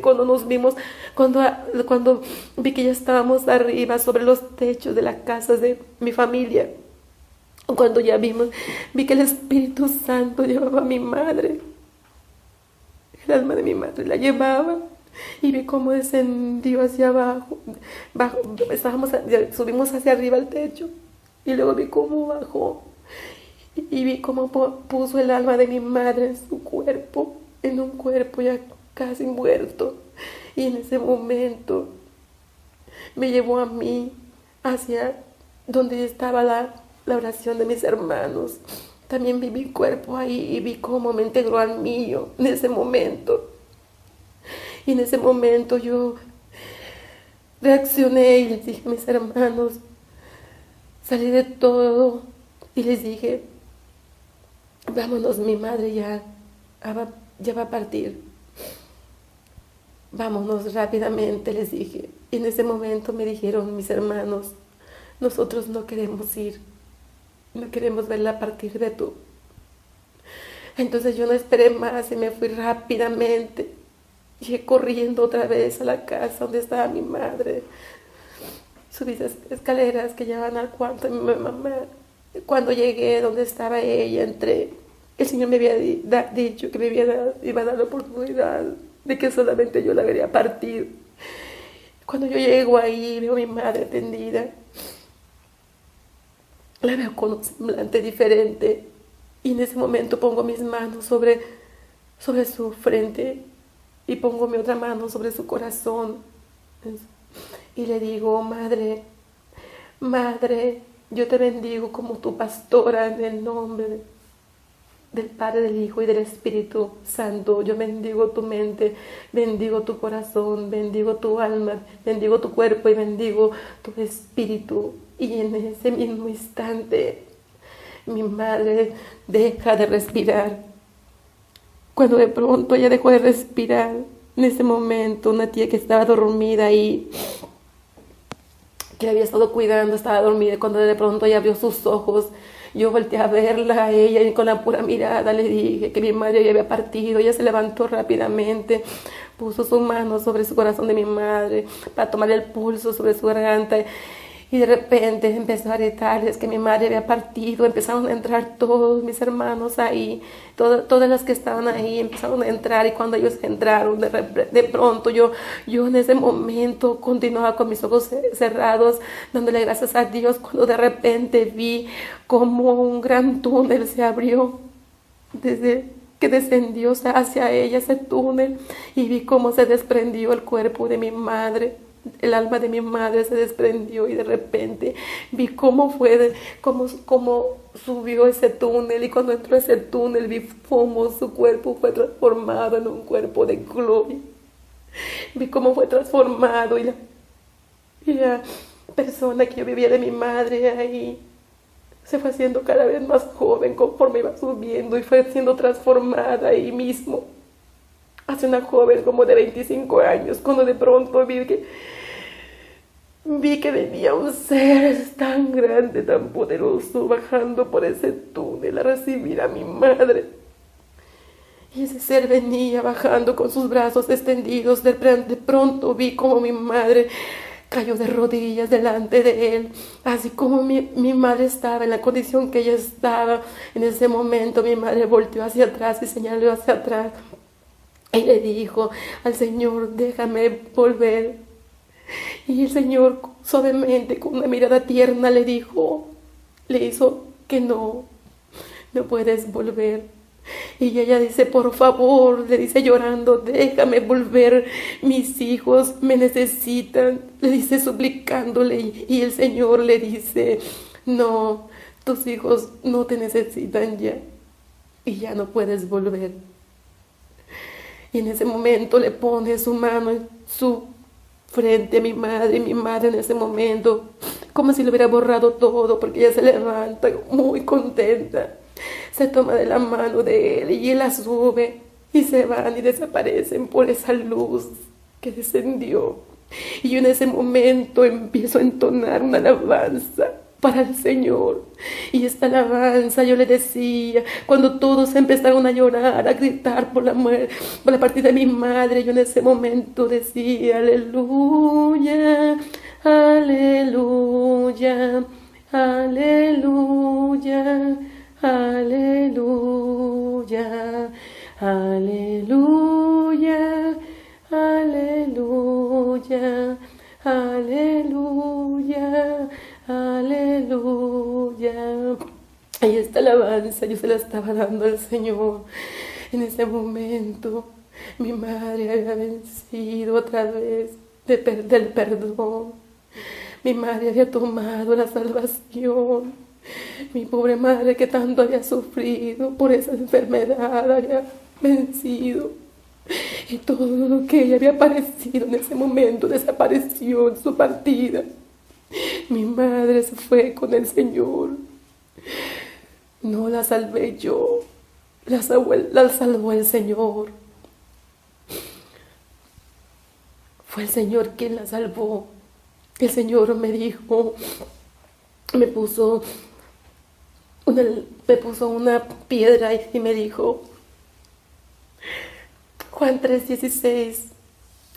Cuando nos vimos, cuando vi que ya estábamos arriba sobre los techos de las casas de mi familia, cuando ya vi que el Espíritu Santo llevaba a mi madre, el alma de mi madre la llevaba. Y vi cómo descendió hacia abajo, subimos hacia arriba al techo, y luego vi cómo bajó, y vi cómo puso el alma de mi madre en su cuerpo, en un cuerpo ya casi muerto. Y en ese momento me llevó a mí hacia donde estaba la oración de mis hermanos. También vi mi cuerpo ahí y vi cómo me integró al mío en ese momento. Y en ese momento yo reaccioné y les dije a mis hermanos, salí de todo y les dije, vámonos, mi madre ya va a partir. Vámonos rápidamente, les dije. Y en ese momento me dijeron mis hermanos, nosotros no queremos ir, no queremos verla partir de tú. Entonces yo no esperé más y me fui rápidamente. Llegué corriendo otra vez a la casa donde estaba mi madre. Subí esas escaleras que llevan al cuarto de mi mamá. Cuando llegué donde estaba ella, entré. El Señor me había dicho que iba a dar la oportunidad de que solamente yo la vería partir. Cuando yo llego ahí, veo a mi madre tendida. La veo con un semblante diferente. Y en ese momento pongo mis manos sobre su frente. Y pongo mi otra mano sobre su corazón. Y le digo, madre, yo te bendigo como tu pastora en el nombre del Padre, del Hijo y del Espíritu Santo. Yo bendigo tu mente, bendigo tu corazón, bendigo tu alma, bendigo tu cuerpo y bendigo tu espíritu. Y en ese mismo instante, mi madre deja de respirar. Cuando de pronto ella dejó de respirar, en ese momento una tía que estaba dormida ahí, que la había estado cuidando, estaba dormida, y cuando de pronto ella abrió sus ojos, yo volteé a verla a ella y con la pura mirada le dije que mi madre ya había partido. Ella se levantó rápidamente, puso su mano sobre su corazón de mi madre para tomar el pulso sobre su garganta. Y de repente empezó a gritarles que mi madre había partido. Empezaron a entrar todos mis hermanos ahí, todas las que estaban ahí empezaron a entrar. Y cuando ellos entraron, de pronto yo en ese momento continuaba con mis ojos cerrados, dándole gracias a Dios, cuando de repente vi como un gran túnel se abrió desde que descendió hacia ella ese túnel, y vi cómo se desprendió el cuerpo de mi madre. El alma de mi madre se desprendió, y de repente vi cómo subió ese túnel, y cuando entró ese túnel vi cómo su cuerpo fue transformado en un cuerpo de gloria. Vi cómo fue transformado, y la persona que yo vivía de mi madre ahí se fue haciendo cada vez más joven conforme iba subiendo, y fue siendo transformada ahí mismo hacia una joven como de 25 años, cuando de pronto vi vi que venía un ser tan grande, tan poderoso, bajando por ese túnel a recibir a mi madre. Y ese ser venía bajando con sus brazos extendidos. De pronto vi como mi madre cayó de rodillas delante de él, así como mi madre estaba en la condición que ella estaba. En ese momento mi madre volteó hacia atrás y señaló hacia atrás y le dijo al Señor: déjame volver. Y el Señor suavemente, con una mirada tierna, le hizo que no puedes volver. Y ella dice: por favor, le dice llorando, déjame volver, mis hijos me necesitan, le dice suplicándole. Y el Señor le dice: no, tus hijos no te necesitan ya, y ya no puedes volver. Y en ese momento le pone su mano en su frente a mi madre, y mi madre en ese momento, como si le hubiera borrado todo, porque ella se levanta muy contenta. Se toma de la mano de él y él la sube y se van y desaparecen por esa luz que descendió. Y yo en ese momento empiezo a entonar una alabanza para el Señor. Y esta alabanza yo le decía, cuando todos empezaron a llorar, a gritar por la partida de mi madre, yo en ese momento decía: aleluya, aleluya, aleluya, aleluya, aleluya, aleluya, aleluya, aleluya. Ahí está alabanza, yo se la estaba dando al Señor. En ese momento mi madre había vencido otra vez del perdón. Mi madre había tomado la salvación. Mi pobre madre, que tanto había sufrido por esa enfermedad, había vencido. Y todo lo que ella había padecido en ese momento desapareció en su partida. Mi madre se fue con el Señor. No la salvé yo, la salvó el Señor. Fue el Señor quien la salvó. El Señor me dijo, me puso una piedra y me dijo: Juan 3:16,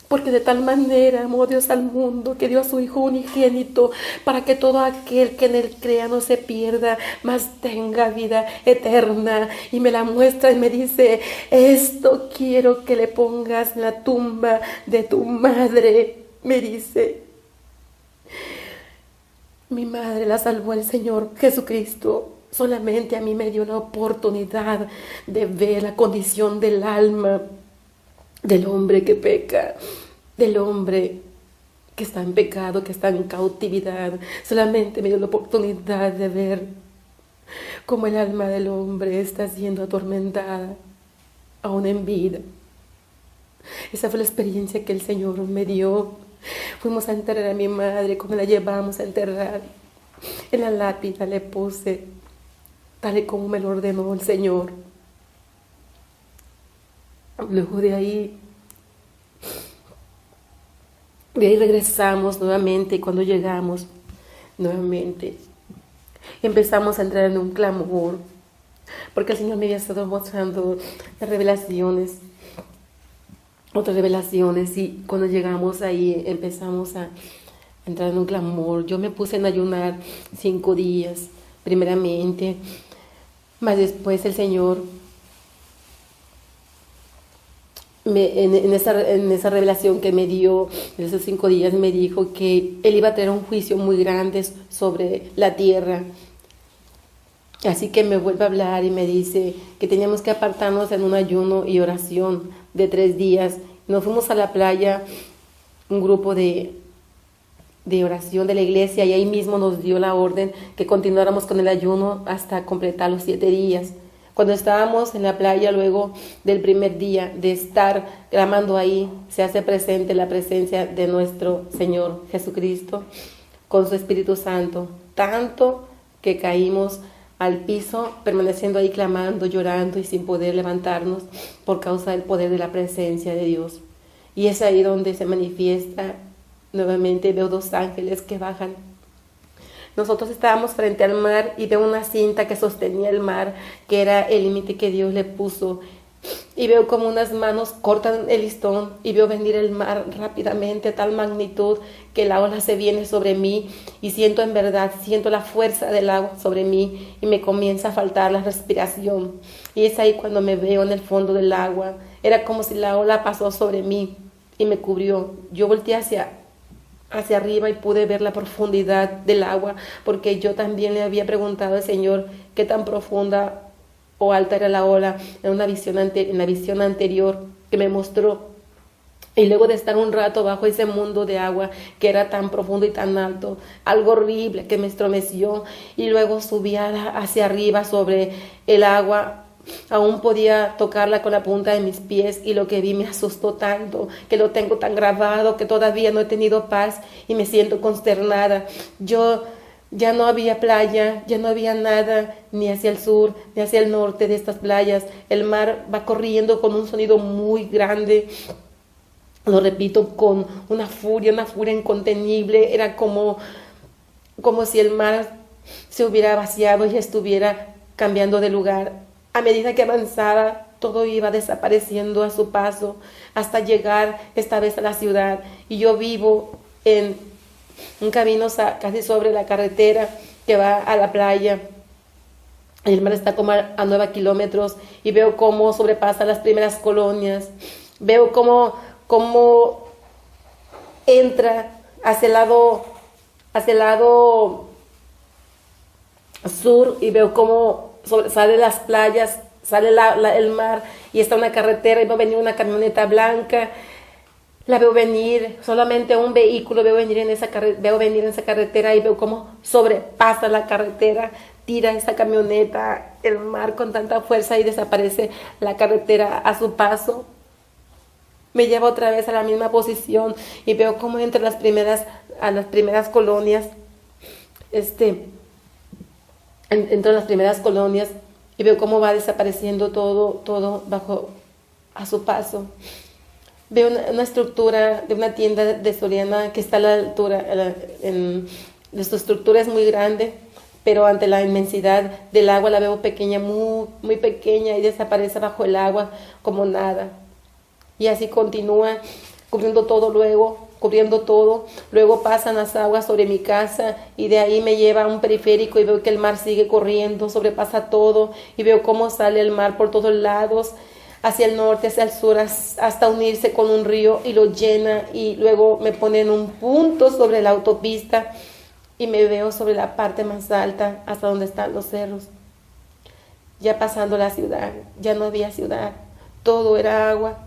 porque de tal manera amó Dios al mundo que dio a su Hijo unigénito, para que todo aquel que en él crea no se pierda, mas tenga vida eterna. Y me la muestra y me dice: esto quiero que le pongas en la tumba de tu madre, me dice. Mi madre la salvó el Señor Jesucristo. Solamente a mí me dio la oportunidad de ver la condición del alma del hombre que peca, del hombre que está en pecado, que está en cautividad. Solamente me dio la oportunidad de ver cómo el alma del hombre está siendo atormentada aún en vida. Esa fue la experiencia que el Señor me dio. Fuimos a enterrar a mi madre. Como la llevamos a enterrar, en la lápida le puse tal y como me lo ordenó el Señor. Luego de ahí regresamos nuevamente, y cuando llegamos nuevamente empezamos a entrar en un clamor, porque el Señor me había estado mostrando otras revelaciones, y cuando llegamos ahí empezamos a entrar en un clamor. Yo me puse en ayunar 5 días primeramente, mas después el Señor en esa revelación que me dio, en esos 5 días, me dijo que Él iba a tener un juicio muy grande sobre la tierra. Así que me vuelve a hablar y me dice que teníamos que apartarnos en un ayuno y oración de 3 días. Nos fuimos a la playa, un grupo de oración de la iglesia, y ahí mismo nos dio la orden que continuáramos con el ayuno hasta completar los 7 días. Cuando estábamos en la playa, luego del primer día de estar clamando ahí, se hace presente la presencia de nuestro Señor Jesucristo con su Espíritu Santo, tanto que caímos al piso, permaneciendo ahí clamando, llorando y sin poder levantarnos por causa del poder de la presencia de Dios. Y es ahí donde se manifiesta nuevamente veo dos ángeles que bajan. Nosotros estábamos frente al mar y veo una cinta que sostenía el mar, que era el límite que Dios le puso. Y veo como unas manos cortan el listón y veo venir el mar rápidamente a tal magnitud que la ola se viene sobre mí y siento en verdad, siento la fuerza del agua sobre mí y me comienza a faltar la respiración. Y es ahí cuando me veo en el fondo del agua. Era como si la ola pasó sobre mí y me cubrió. Yo volteé hacia arriba y pude ver la profundidad del agua, porque yo también le había preguntado al Señor qué tan profunda o alta era la ola en la visión anterior que me mostró. Y luego de estar un rato bajo ese mundo de agua que era tan profundo y tan alto, algo horrible que me estremeció, y luego subía hacia arriba sobre el agua. Aún podía tocarla con la punta de mis pies y lo que vi me asustó tanto, que lo tengo tan grabado que todavía no he tenido paz y me siento consternada. Ya no había playa, ya no había nada, ni hacia el sur, ni hacia el norte de estas playas. El mar va corriendo con un sonido muy grande. Lo repito, con una furia incontenible. Era como si el mar se hubiera vaciado y estuviera cambiando de lugar. A medida que avanzaba, todo iba desapareciendo a su paso, hasta llegar esta vez a la ciudad. Y yo vivo en un camino casi sobre la carretera que va a la playa. El mar está como a 9 kilómetros y veo cómo sobrepasa las primeras colonias. Veo cómo entra hacia el lado sur y veo cómo sale las playas, sale el mar y está una carretera y va a venir una camioneta blanca. La veo venir, solamente un vehículo veo venir en esa carretera y veo cómo sobrepasa la carretera, tira esa camioneta, el mar con tanta fuerza y desaparece la carretera a su paso. Me lleva otra vez a la misma posición y veo cómo entre las primeras colonias, entro en las primeras colonias y veo cómo va desapareciendo todo bajo a su paso. Veo una estructura de una tienda de Soriana que está a la altura, su estructura es muy grande, pero ante la inmensidad del agua la veo pequeña, muy, muy pequeña, y desaparece bajo el agua como nada. Y así continúa cubriendo todo. Luego pasan las aguas sobre mi casa y de ahí me lleva a un periférico y veo que el mar sigue corriendo, sobrepasa todo y veo cómo sale el mar por todos lados, hacia el norte, hacia el sur, hasta unirse con un río y lo llena, y luego me pone en un punto sobre la autopista y me veo sobre la parte más alta, hasta donde están los cerros. Ya pasando la ciudad, ya no había ciudad, todo era agua.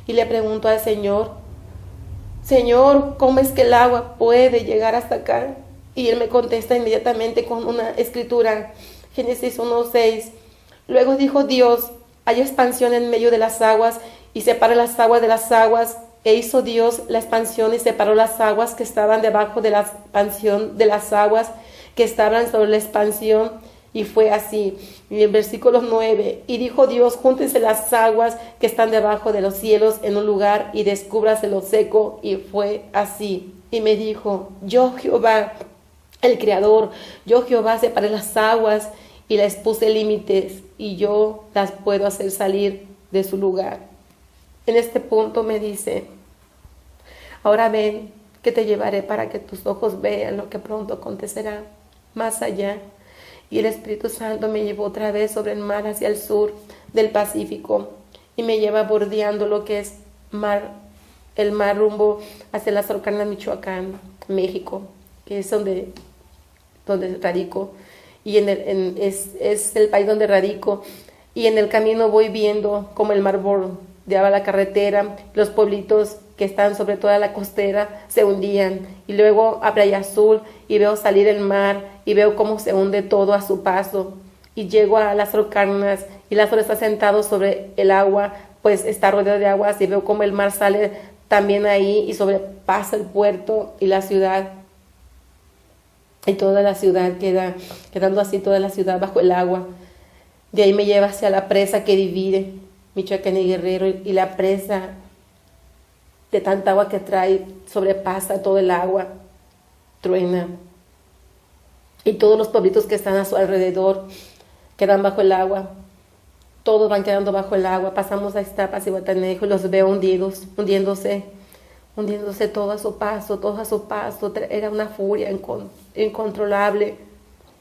Y le pregunto al Señor, Señor, ¿cómo es que el agua puede llegar hasta acá? Y Él me contesta inmediatamente con una escritura, Génesis 1:6. Luego dijo Dios, hay expansión en medio de las aguas y separa las aguas de las aguas. E hizo Dios la expansión y separó las aguas que estaban debajo de la expansión de las aguas que estaban sobre la expansión. Y fue así. Y en versículo 9, y dijo Dios, júntense las aguas que están debajo de los cielos en un lugar y descúbrase lo seco. Y fue así. Y me dijo, yo Jehová, el Creador, yo Jehová separé las aguas y les puse límites y yo las puedo hacer salir de su lugar. En este punto me dice, ahora ven que te llevaré para que tus ojos vean lo que pronto acontecerá más allá. Y el Espíritu Santo me llevó otra vez sobre el mar hacia el sur del Pacífico y me lleva bordeando lo que es el mar rumbo hacia la Sorcana, Michoacán, México, que es donde radico, y es el país donde radico. Y en el camino voy viendo como el mar bordeaba la carretera, los pueblitos que están sobre toda la costera se hundían, y luego a Playa Azul y veo salir el mar y veo cómo se hunde todo a su paso, y llego a Lázaro Cárdenas y Lázaro está sentado sobre el agua, pues está rodeado de aguas, y veo cómo el mar sale también ahí y sobrepasa el puerto y la ciudad, y toda la ciudad quedando así, toda la ciudad bajo el agua. De ahí me lleva hacia la presa que divide Michoacán y Guerrero, y la presa de tanta agua que trae, sobrepasa todo el agua, truena. Y todos los pueblitos que están a su alrededor quedan bajo el agua. Todos van quedando bajo el agua. Pasamos a Iztapas y Guatanejo y los veo hundiéndose todo a su paso, todo a su paso. Era una furia incontrolable.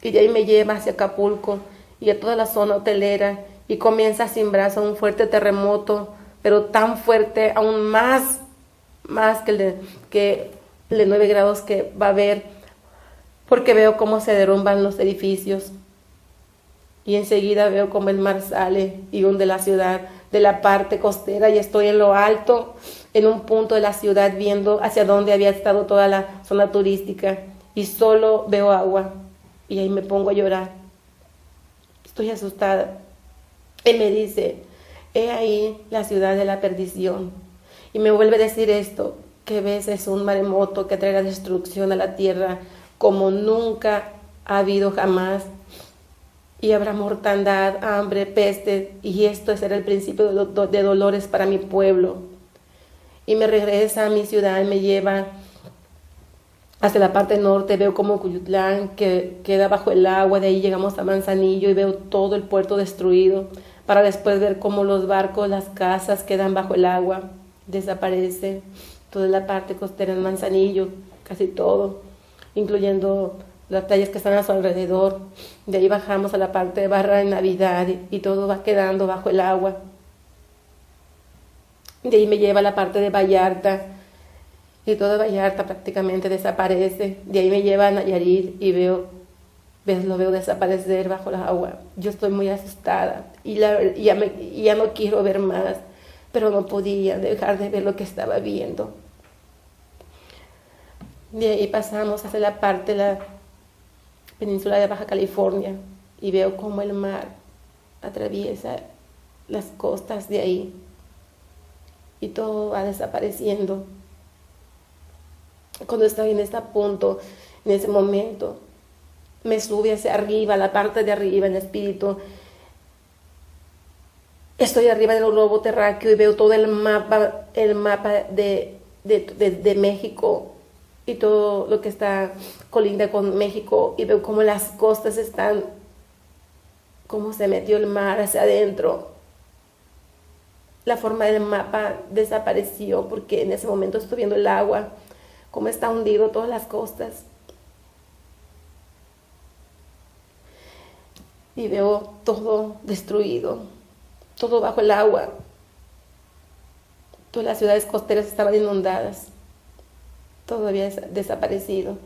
Y de ahí me lleva hacia Acapulco y a toda la zona hotelera y comienza a cimbrar un fuerte terremoto, pero tan fuerte, aún más que el de 9 grados que va a haber, porque veo cómo se derrumban los edificios. Y enseguida veo cómo el mar sale y hunde la ciudad de la parte costera y estoy en lo alto, en un punto de la ciudad, viendo hacia donde había estado toda la zona turística y solo veo agua y ahí me pongo a llorar. Estoy asustada. Él me dice, he ahí la ciudad de la perdición. Y me vuelve a decir esto, que ves es un maremoto que traerá destrucción a la tierra como nunca ha habido jamás. Y habrá mortandad, hambre, peste, y esto será el principio de dolores para mi pueblo. Y me regresa a mi ciudad, me lleva hacia la parte norte, veo como Cuyutlán, que queda bajo el agua, de ahí llegamos a Manzanillo y veo todo el puerto destruido, para después ver cómo los barcos, las casas quedan bajo el agua, desaparece toda la parte costera en Manzanillo, casi todo, incluyendo las playas que están a su alrededor. De ahí bajamos a la parte de Barra de Navidad y todo va quedando bajo el agua. De ahí me lleva a la parte de Vallarta y todo Vallarta prácticamente desaparece. De ahí me lleva a Nayarit y lo veo desaparecer bajo el agua. Yo estoy muy asustada y ya no quiero ver más, pero no podía dejar de ver lo que estaba viendo. De ahí pasamos hacia la parte de la península de Baja California y veo cómo el mar atraviesa las costas de ahí y todo va desapareciendo. Cuando estoy en este punto, en ese momento, me sube hacia arriba, la parte de arriba, en el espíritu. Estoy arriba del globo terráqueo y veo todo el mapa de México y todo lo que está colinda con México, y veo cómo las costas están, cómo se metió el mar hacia adentro. La forma del mapa desapareció porque en ese momento estoy viendo el agua, cómo está hundido todas las costas. Y veo todo destruido, todo bajo el agua. Todas las ciudades costeras estaban inundadas. Todo había desaparecido.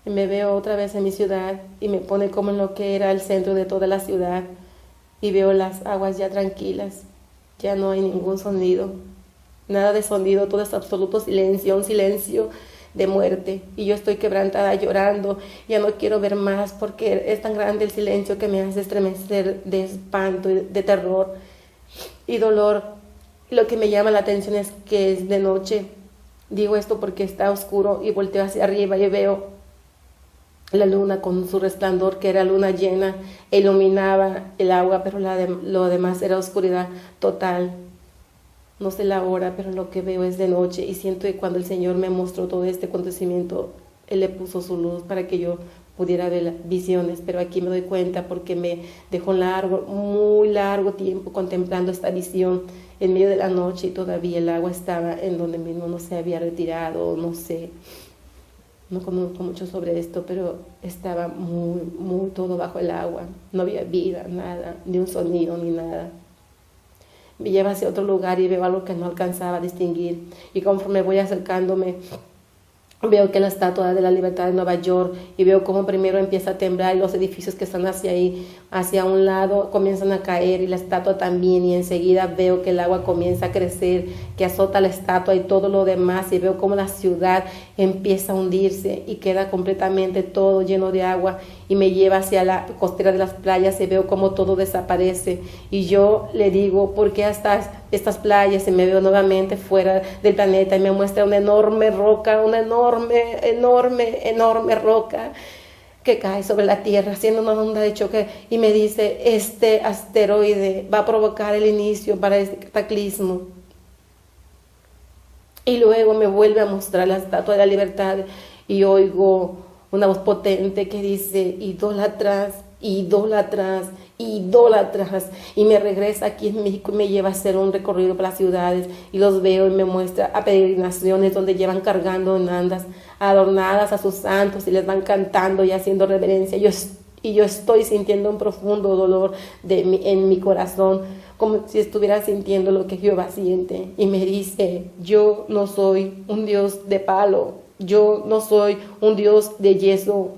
Y me veo otra vez en mi ciudad y me pone como en lo que era el centro de toda la ciudad y veo las aguas ya tranquilas, ya no hay ningún sonido, nada de sonido, todo es absoluto silencio, un silencio de muerte, y yo estoy quebrantada llorando, ya no quiero ver más porque es tan grande el silencio que me hace estremecer de espanto, de terror y dolor. Lo que me llama la atención es que es de noche. Digo esto porque está oscuro y volteo hacia arriba y veo la luna con su resplandor, que era luna llena, iluminaba el agua, pero lo demás era oscuridad total. No sé la hora, pero lo que veo es de noche y siento que cuando el Señor me mostró todo este acontecimiento, Él le puso su luz para que yo pudiera ver visiones, pero aquí me doy cuenta porque me dejó muy largo tiempo contemplando esta visión en medio de la noche y todavía el agua estaba en donde mismo, no se había retirado, no sé, no conozco mucho sobre esto, pero estaba muy todo bajo el agua, no había vida, nada, ni un sonido, ni nada. Me lleva hacia otro lugar y veo algo que no alcanzaba a distinguir, y conforme voy acercándome, veo que la Estatua de la Libertad de Nueva York, y veo cómo primero empieza a temblar y los edificios que están hacia ahí, hacia un lado, comienzan a caer y la estatua también, y enseguida veo que el agua comienza a crecer, que azota la estatua y todo lo demás, y veo cómo la ciudad empieza a hundirse y queda completamente todo lleno de agua, y me lleva hacia la costera de las playas y veo cómo todo desaparece, y yo le digo, ¿por qué hasta estas playas? Y me veo nuevamente fuera del planeta y me muestra una enorme roca, una enorme roca que cae sobre la Tierra haciendo una onda de choque y me dice, este asteroide va a provocar el inicio para este cataclismo. Y luego me vuelve a mostrar la Estatua de la Libertad y oigo una voz potente que dice, idólatras, idólatras, idólatras. Y me regresa aquí en México y me lleva a hacer un recorrido por las ciudades y los veo y me muestra a peregrinaciones donde llevan cargando en andas adornadas a sus santos y les van cantando y haciendo reverencia. Yo estoy sintiendo un profundo dolor en mi corazón, como si estuviera sintiendo lo que Jehová siente. Y me dice, yo no soy un Dios de palo, yo no soy un Dios de yeso,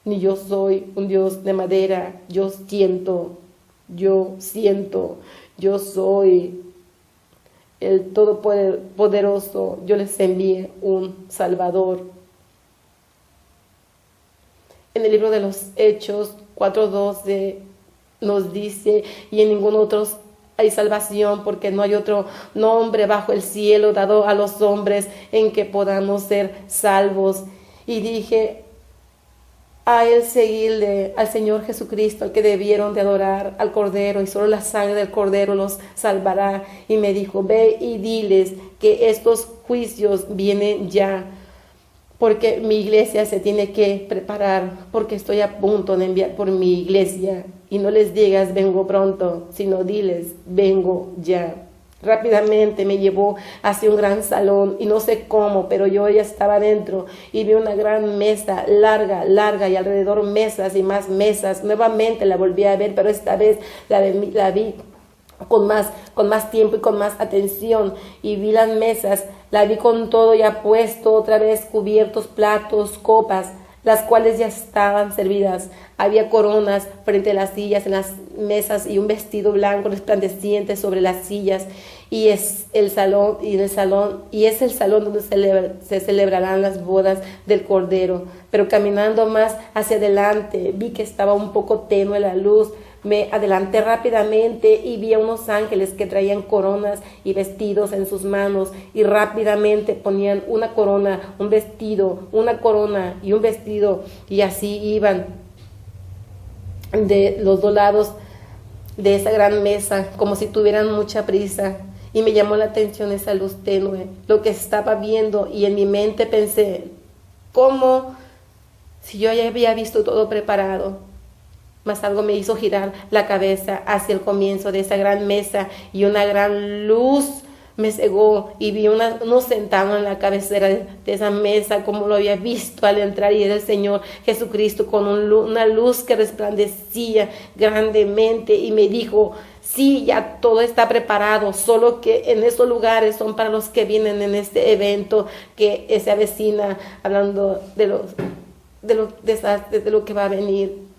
ni yo soy un Dios de madera. Yo siento, yo soy el Todopoderoso. Yo les envié un Salvador. En el libro de los Hechos 4:12 nos dice, y en ningún otro hay salvación, porque no hay otro nombre bajo el cielo dado a los hombres en que podamos ser salvos. Y dije, a él seguirle, al Señor Jesucristo, al que debieron de adorar, al Cordero, y solo la sangre del Cordero los salvará. Y me dijo, ve y diles que estos juicios vienen ya, porque mi iglesia se tiene que preparar, porque estoy a punto de enviar por mi iglesia. Y no les digas, vengo pronto, sino diles, vengo ya. Rápidamente me llevó hacia un gran salón, y no sé cómo, pero yo ya estaba dentro, y vi una gran mesa, larga, y alrededor mesas y más mesas. Nuevamente la volví a ver, pero esta vez la vi con más tiempo y con más atención, y vi las mesas, la vi con todo ya puesto, otra vez cubiertos, platos, copas, las cuales ya estaban servidas. Había coronas frente a las sillas, en las mesas, y un vestido blanco resplandeciente sobre las sillas. Y es el salón donde se celebrarán las bodas del Cordero. Pero caminando más hacia adelante, vi que estaba un poco tenue la luz. Me adelanté rápidamente y vi a unos ángeles que traían coronas y vestidos en sus manos, y rápidamente ponían una corona, un vestido, una corona y un vestido, y así iban de los dos lados de esa gran mesa, como si tuvieran mucha prisa. Y me llamó la atención esa luz tenue, lo que estaba viendo, y en mi mente pensé, ¿cómo? Si yo ya había visto todo preparado. Mas algo me hizo girar la cabeza hacia el comienzo de esa gran mesa, y una gran luz me cegó, y vi unos sentados en la cabecera de esa mesa, como lo había visto al entrar, y era el Señor Jesucristo con una luz que resplandecía grandemente, y me dijo, sí, ya todo está preparado, solo que en esos lugares son para los que vienen en este evento que se avecina, hablando de los desastres, de lo que va a venir.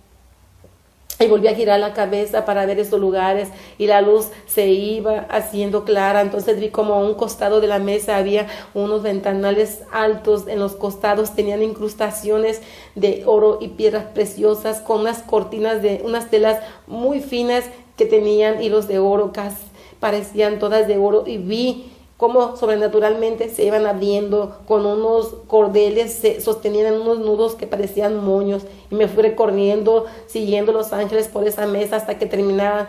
Y volví a girar la cabeza para ver esos lugares, y la luz se iba haciendo clara. Entonces vi como a un costado de la mesa había unos ventanales altos, en los costados tenían incrustaciones de oro y piedras preciosas, con unas cortinas de unas telas muy finas que tenían hilos de oro, casi parecían todas de oro, y vi cómo sobrenaturalmente se iban abriendo con unos cordeles, se sostenían unos nudos que parecían moños, y me fui recorriendo, siguiendo los ángeles por esa mesa hasta que terminaban,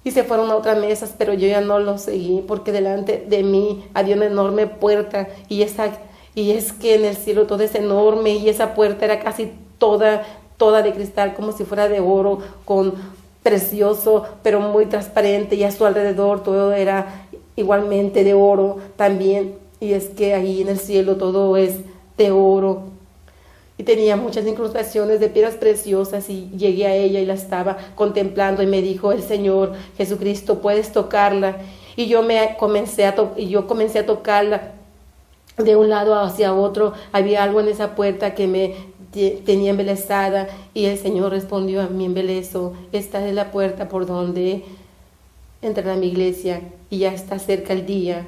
y se fueron a otras mesas, pero yo ya no los seguí, porque delante de mí había una enorme puerta, y es que en el cielo todo es enorme, y esa puerta era casi toda de cristal, como si fuera de oro, con precioso, pero muy transparente, y a su alrededor todo era igualmente de oro también. Y es que ahí en el cielo todo es de oro, y tenía muchas incrustaciones de piedras preciosas, y llegué a ella y la estaba contemplando, y me dijo el Señor Jesucristo, puedes tocarla. Y yo comencé a tocarla de un lado hacia otro. Había algo en esa puerta que me tenía embelesada, y el Señor respondió a mi embeleso, esta es la puerta por donde entrará a mi iglesia, y ya está cerca el día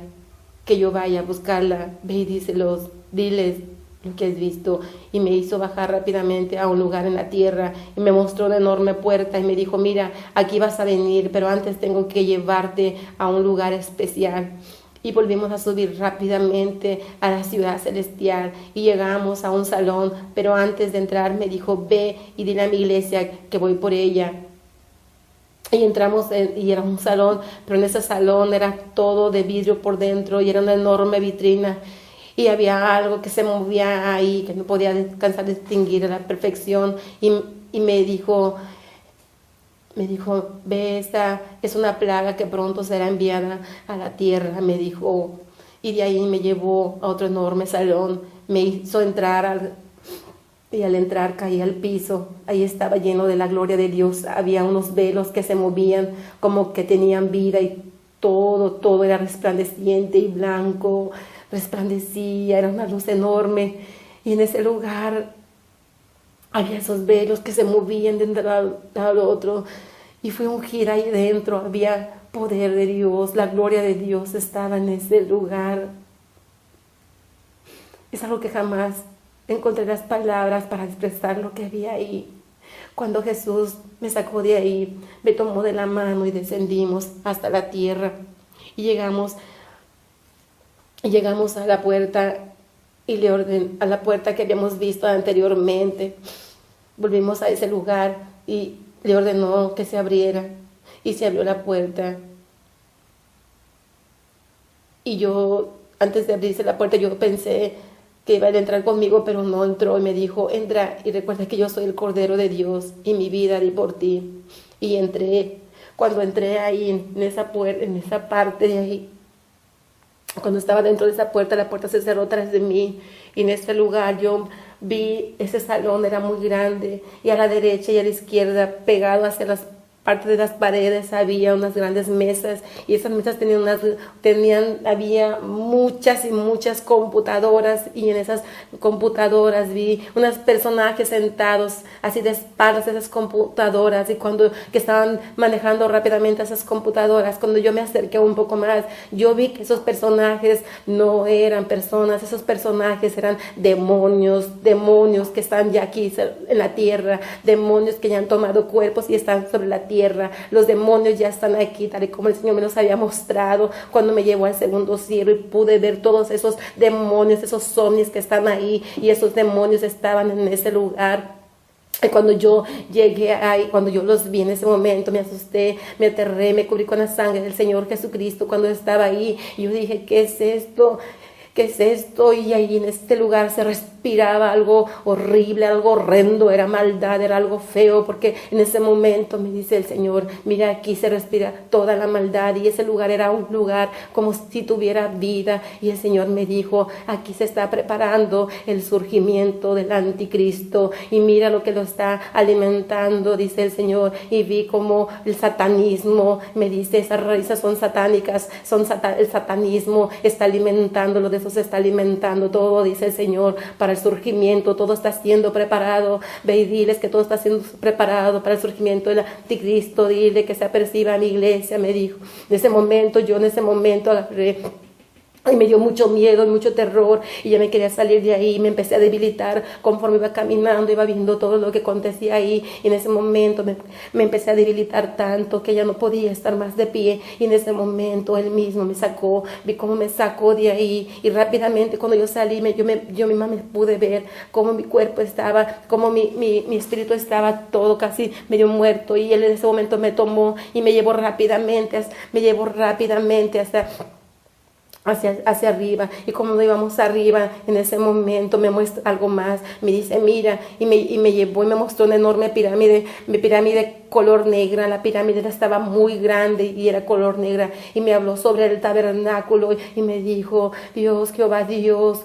que yo vaya a buscarla. Ve y diles lo que has visto. Y me hizo bajar rápidamente a un lugar en la tierra, y me mostró una enorme puerta, y me dijo, mira, aquí vas a venir, pero antes tengo que llevarte a un lugar especial. Y volvimos a subir rápidamente a la ciudad celestial y llegamos a un salón, pero antes de entrar me dijo, ve y dile a mi iglesia que voy por ella. Y entramos y era un salón, pero en ese salón era todo de vidrio por dentro y era una enorme vitrina. Y había algo que se movía ahí, que no podía alcanzar a distinguir a la perfección. Y me dijo, ve, esta es una plaga que pronto será enviada a la tierra, me dijo. Y de ahí me llevó a otro enorme salón, me hizo entrar y al entrar caí al piso. Ahí estaba lleno de la gloria de Dios, había unos velos que se movían como que tenían vida y todo era resplandeciente y blanco, resplandecía, era una luz enorme. Y en ese lugar había esos velos que se movían de un lado al otro y fue un giro ahí dentro, había poder de Dios, la gloria de Dios estaba en ese lugar. Es algo que jamás encontré las palabras para expresar lo que había ahí. Cuando Jesús me sacó de ahí, me tomó de la mano y descendimos hasta la tierra y llegamos a la puerta y le ordené a la puerta que habíamos visto anteriormente. Volvimos a ese lugar y le ordenó que se abriera y se abrió la puerta. Y yo, antes de abrirse la puerta, yo pensé que iba a entrar conmigo, pero no entró y me dijo, entra y recuerda que yo soy el Cordero de Dios y mi vida di por ti. Y entré. Cuando entré ahí en esa puerta, en esa parte de ahí, cuando estaba dentro de esa puerta, la puerta se cerró tras de mí y en ese lugar yo vi, ese salón era muy grande y a la derecha y a la izquierda, pegado hacia las partes de las paredes, había unas grandes mesas y esas mesas había muchas y muchas computadoras y en esas computadoras vi unos personajes sentados así de espaldas a esas computadoras y que estaban manejando rápidamente esas computadoras. Cuando yo me acerqué un poco más, yo vi que esos personajes no eran personas, esos personajes eran demonios que están ya aquí en la tierra, demonios que ya han tomado cuerpos y están sobre la tierra. Los demonios ya están aquí, tal y como el Señor me los había mostrado cuando me llevó al segundo cielo y pude ver todos esos demonios, esos ovnis que están ahí y esos demonios estaban en ese lugar. Y cuando yo llegué ahí, cuando yo los vi en ese momento, me asusté, me aterré, me cubrí con la sangre del Señor Jesucristo cuando estaba ahí. Y yo dije, ¿qué es esto? ¿Qué es esto? Y ahí en este lugar se respiraba algo horrible, algo horrendo, era maldad, era algo feo, porque en ese momento me dice el Señor, mira, aquí se respira toda la maldad, y ese lugar era un lugar como si tuviera vida, y el Señor me dijo, aquí se está preparando el surgimiento del anticristo, y mira lo que lo está alimentando, dice el Señor, y vi como el satanismo, me dice, esas raíces son satánicas, el satanismo está alimentándolo, de eso se está alimentando todo, dice el Señor, para el surgimiento, todo está siendo preparado. Ve y diles que todo está siendo preparado para el surgimiento del anticristo, dile que se aperciba a mi iglesia, me dijo. En ese momento agarré y me dio mucho miedo y mucho terror y ya me quería salir de ahí, me empecé a debilitar conforme iba caminando, iba viendo todo lo que acontecía ahí y en ese momento me empecé a debilitar tanto que ya no podía estar más de pie y en ese momento él mismo me sacó, vi cómo me sacó de ahí y rápidamente cuando yo salí yo misma me pude ver cómo mi cuerpo estaba, cómo mi espíritu estaba todo casi medio muerto y él en ese momento me tomó y me llevó rápidamente hacia arriba y cuando íbamos arriba en ese momento me muestra algo más, me dice mira y me llevó y me mostró una enorme pirámide color negra, la pirámide estaba muy grande y era color negra y me habló sobre el tabernáculo y me dijo Jehová Dios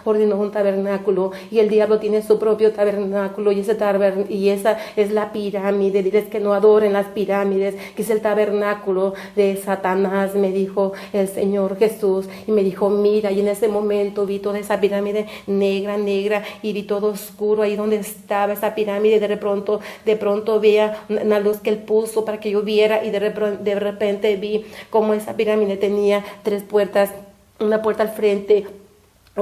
ordenó un tabernáculo y el diablo tiene su propio tabernáculo y esa es la pirámide, diles que no adoren las pirámides, que es el tabernáculo de Satanás, me dijo el Señor Jesús y me dijo mira y en ese momento vi toda esa pirámide negra y vi todo oscuro ahí donde estaba esa pirámide, de pronto veía una luz que él puso para que yo viera y de repente vi como esa pirámide tenía 3 puertas, una puerta al frente,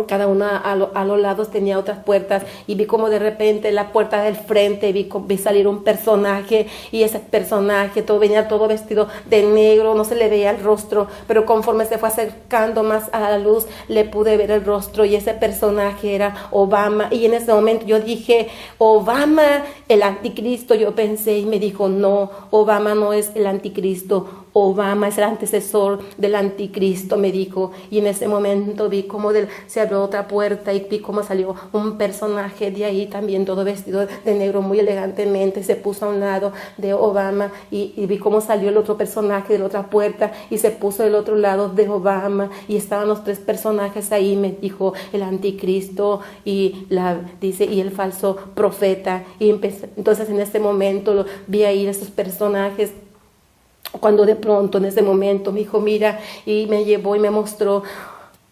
cada una a los lados tenía otras puertas, y vi como de repente la puerta del frente vi salir un personaje, y ese personaje venía todo vestido de negro, no se le veía el rostro, pero conforme se fue acercando más a la luz le pude ver el rostro, y ese personaje era Obama. Y en ese momento yo dije: Obama, el anticristo. Yo pensé, y me dijo: no, Obama no es el anticristo, Obama es el antecesor del anticristo, me dijo. Y en ese momento vi cómo se abrió otra puerta, y vi cómo salió un personaje de ahí también todo vestido de negro muy elegantemente, se puso a un lado de Obama, y vi cómo salió el otro personaje de la otra puerta y se puso del otro lado de Obama, y estaban los tres personajes ahí, me dijo: el anticristo y el falso profeta. Y entonces en este momento vi ahí esos personajes, cuando de pronto en ese momento me dijo: mira, y me llevó y me mostró,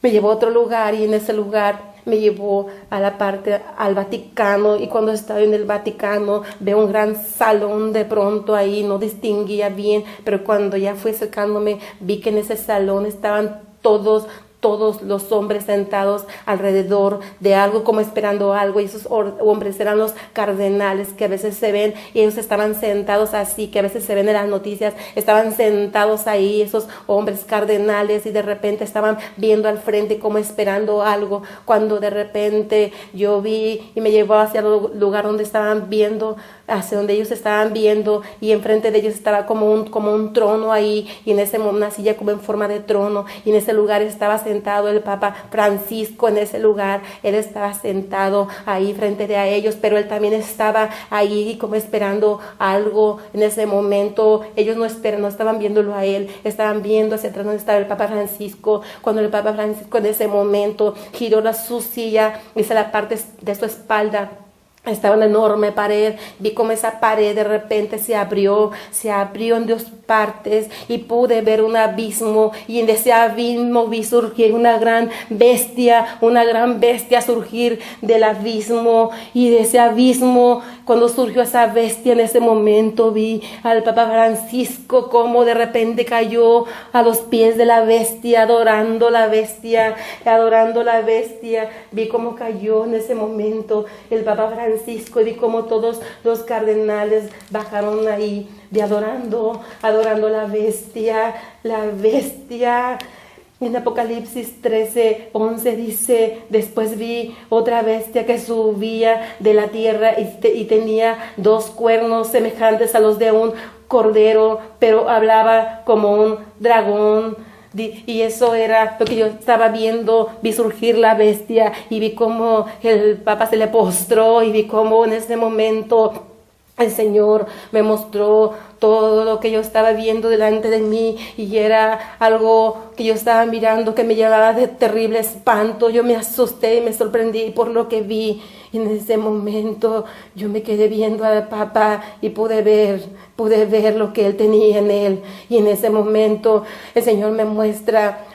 me llevó a otro lugar, y en ese lugar me llevó a la parte, al Vaticano, y cuando estaba en el Vaticano veo un gran salón de pronto ahí, no distinguía bien, pero cuando ya fui acercándome vi que en ese salón estaban todos los hombres sentados alrededor de algo, como esperando algo, y esos hombres eran los cardenales que a veces se ven, y ellos estaban sentados así, que a veces se ven en las noticias, estaban sentados ahí esos hombres cardenales, y de repente estaban viendo al frente como esperando algo, cuando de repente yo vi y me llevó hacia el lugar donde estaban viendo, hacia donde ellos estaban viendo, y enfrente de ellos estaba como un trono ahí, y en una silla como en forma de trono, y en ese lugar estaba sentado el Papa Francisco. En ese lugar él estaba sentado ahí frente de a ellos, pero él también estaba ahí como esperando algo. En ese momento ellos no estaban viéndolo a él, estaban viendo hacia atrás donde estaba el Papa Francisco. Cuando el Papa Francisco en ese momento giró su silla, hizo la parte de su espalda, estaba una enorme pared, vi como esa pared de repente se abrió en dos partes, y pude ver un abismo, y en ese abismo vi surgir una gran bestia surgir del abismo, y de ese abismo, cuando surgió esa bestia, en ese momento vi al Papa Francisco como de repente cayó a los pies de la bestia, adorando la bestia, vi cómo cayó en ese momento el Papa Francisco, y vi como todos los cardenales bajaron ahí, adorando la bestia. En Apocalipsis 13:11 dice: después vi otra bestia que subía de la tierra, y tenía 2 cuernos semejantes a los de un cordero, pero hablaba como un dragón. Y eso era lo que yo estaba viendo. Vi surgir la bestia, y vi cómo el Papa se le postró, y vi cómo en ese momento el Señor me mostró todo lo que yo estaba viendo delante de mí, y era algo que yo estaba mirando que me llevaba de terrible espanto. Yo me asusté y me sorprendí por lo que vi. Y en ese momento yo me quedé viendo al Papa, y pude ver lo que él tenía en él. Y en ese momento el Señor me muestra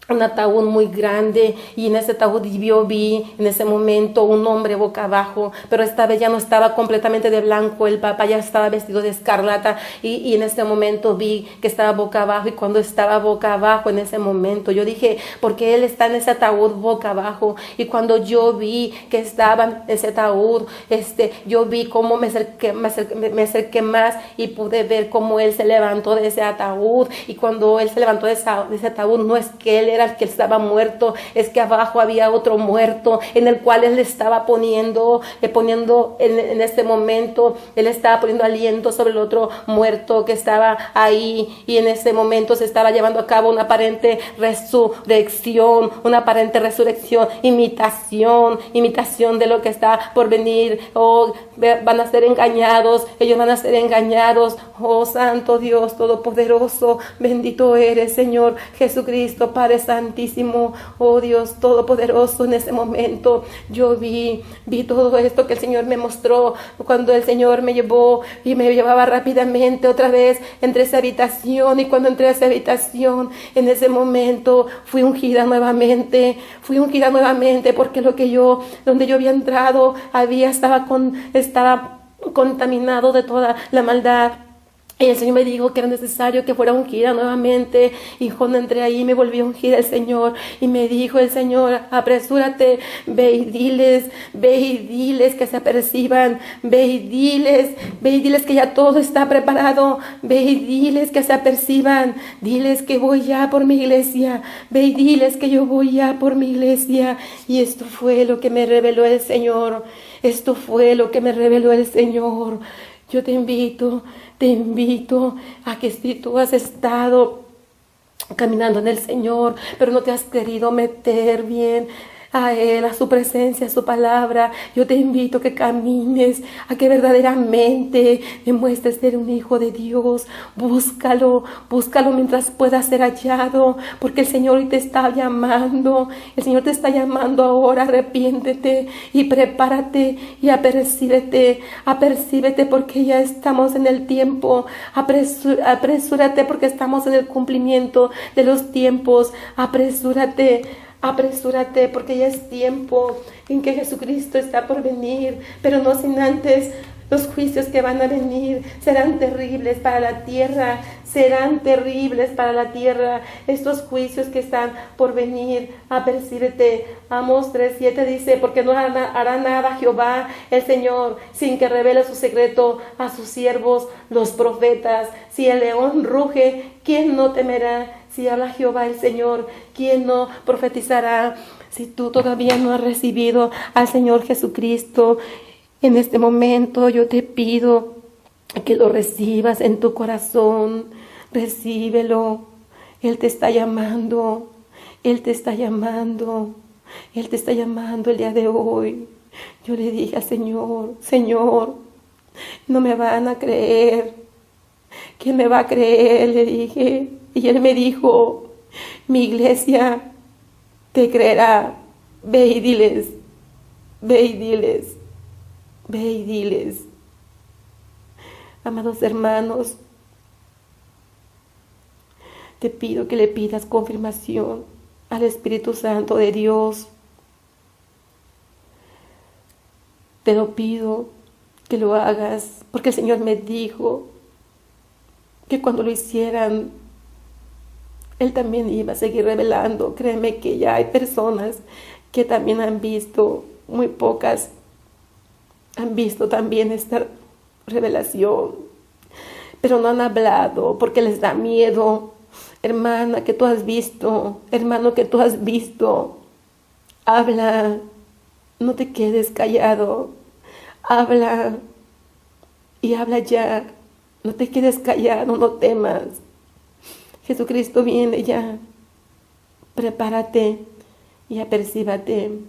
un ataúd muy grande, y en ese ataúd yo vi en ese momento un hombre boca abajo, pero esta vez ya no estaba completamente de blanco, el Papa ya estaba vestido de escarlata, y en ese momento vi que estaba boca abajo. Y cuando estaba boca abajo en ese momento yo dije: ¿por qué él está en ese ataúd boca abajo? Y cuando yo vi que estaba en ese ataúd, yo vi cómo me acerqué más, y pude ver cómo él se levantó de ese ataúd. Y cuando él se levantó de ese ataúd, no es que él era el que estaba muerto, es que abajo había otro muerto, en el cual él estaba poniendo en este momento, él estaba poniendo aliento sobre el otro muerto que estaba ahí, y en ese momento se estaba llevando a cabo una aparente resurrección, imitación de lo que está por venir. Van a ser engañados, ellos van a ser engañados. Oh Santo Dios Todopoderoso, bendito eres, Señor Jesucristo, Padre Santísimo. Oh Dios Todopoderoso, en ese momento yo vi todo esto que el Señor me mostró, cuando el Señor me llevó y me llevaba rápidamente otra vez entre esa habitación. Y cuando entré a esa habitación, en ese momento fui ungida nuevamente, porque donde yo había entrado estaba contaminado de toda la maldad Y el Señor me dijo que era necesario que fuera ungida nuevamente. Y cuando entré ahí me volvió a ungir el Señor. Y me dijo el Señor, apresúrate, ve y diles que se aperciban. Ve y diles que ya todo está preparado. Ve y diles que se aperciban. Diles que voy ya por mi iglesia. Ve y diles que yo voy ya por mi iglesia. Y esto fue lo que me reveló el Señor. Esto fue lo que me reveló el Señor. Yo te invito a que si tú has estado caminando en el Señor, pero no te has querido meter bien a Él, a su presencia, a su palabra, yo te invito a que camines, a que verdaderamente demuestres ser un hijo de Dios. Búscalo mientras pueda ser hallado, porque el Señor hoy te está llamando. El Señor te está llamando ahora. Arrepiéntete y prepárate y apercíbete, porque ya estamos en el tiempo. Apresúrate porque estamos en el cumplimiento de los tiempos. Apresúrate porque ya es tiempo en que Jesucristo está por venir, pero no sin antes. Los juicios que van a venir serán terribles para la tierra, estos juicios que están por venir. Apercíbete. Amos 3:7 dice, porque no hará nada Jehová el Señor sin que revele su secreto a sus siervos los profetas. Si el león ruge, ¿quién no temerá? Si habla Jehová el Señor, ¿quién no profetizará? Si tú todavía no has recibido al Señor Jesucristo, en este momento yo te pido que lo recibas en tu corazón. Recíbelo. Él te está llamando. Él te está llamando. Él te está llamando el día de hoy. Yo le dije al Señor, Señor, no me van a creer. ¿Quién me va a creer? Le dije. Y Él me dijo, mi iglesia te creerá. Ve y diles. Ve y diles. Ve y diles. Amados hermanos, te pido que le pidas confirmación al Espíritu Santo de Dios. Te lo pido que lo hagas, porque el Señor me dijo que cuando lo hicieran, Él también iba a seguir revelando. Créeme que ya hay personas que también han visto, muy pocas, han visto también esta revelación, pero no han hablado porque les da miedo. Hermana que tú has visto, hermano que tú has visto, habla, no te quedes callado, habla y habla ya, no te quedes callado, no temas. Jesucristo viene ya. Prepárate y apercíbate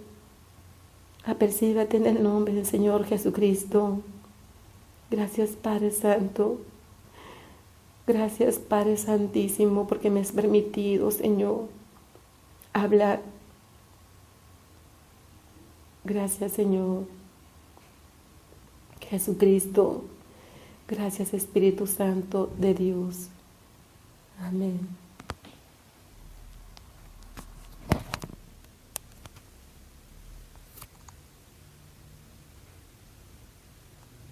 en el nombre del Señor Jesucristo. Gracias, Padre Santo. Gracias, Padre Santísimo, porque me has permitido, Señor, hablar. Gracias, Señor Jesucristo. Gracias, Espíritu Santo de Dios. Amén.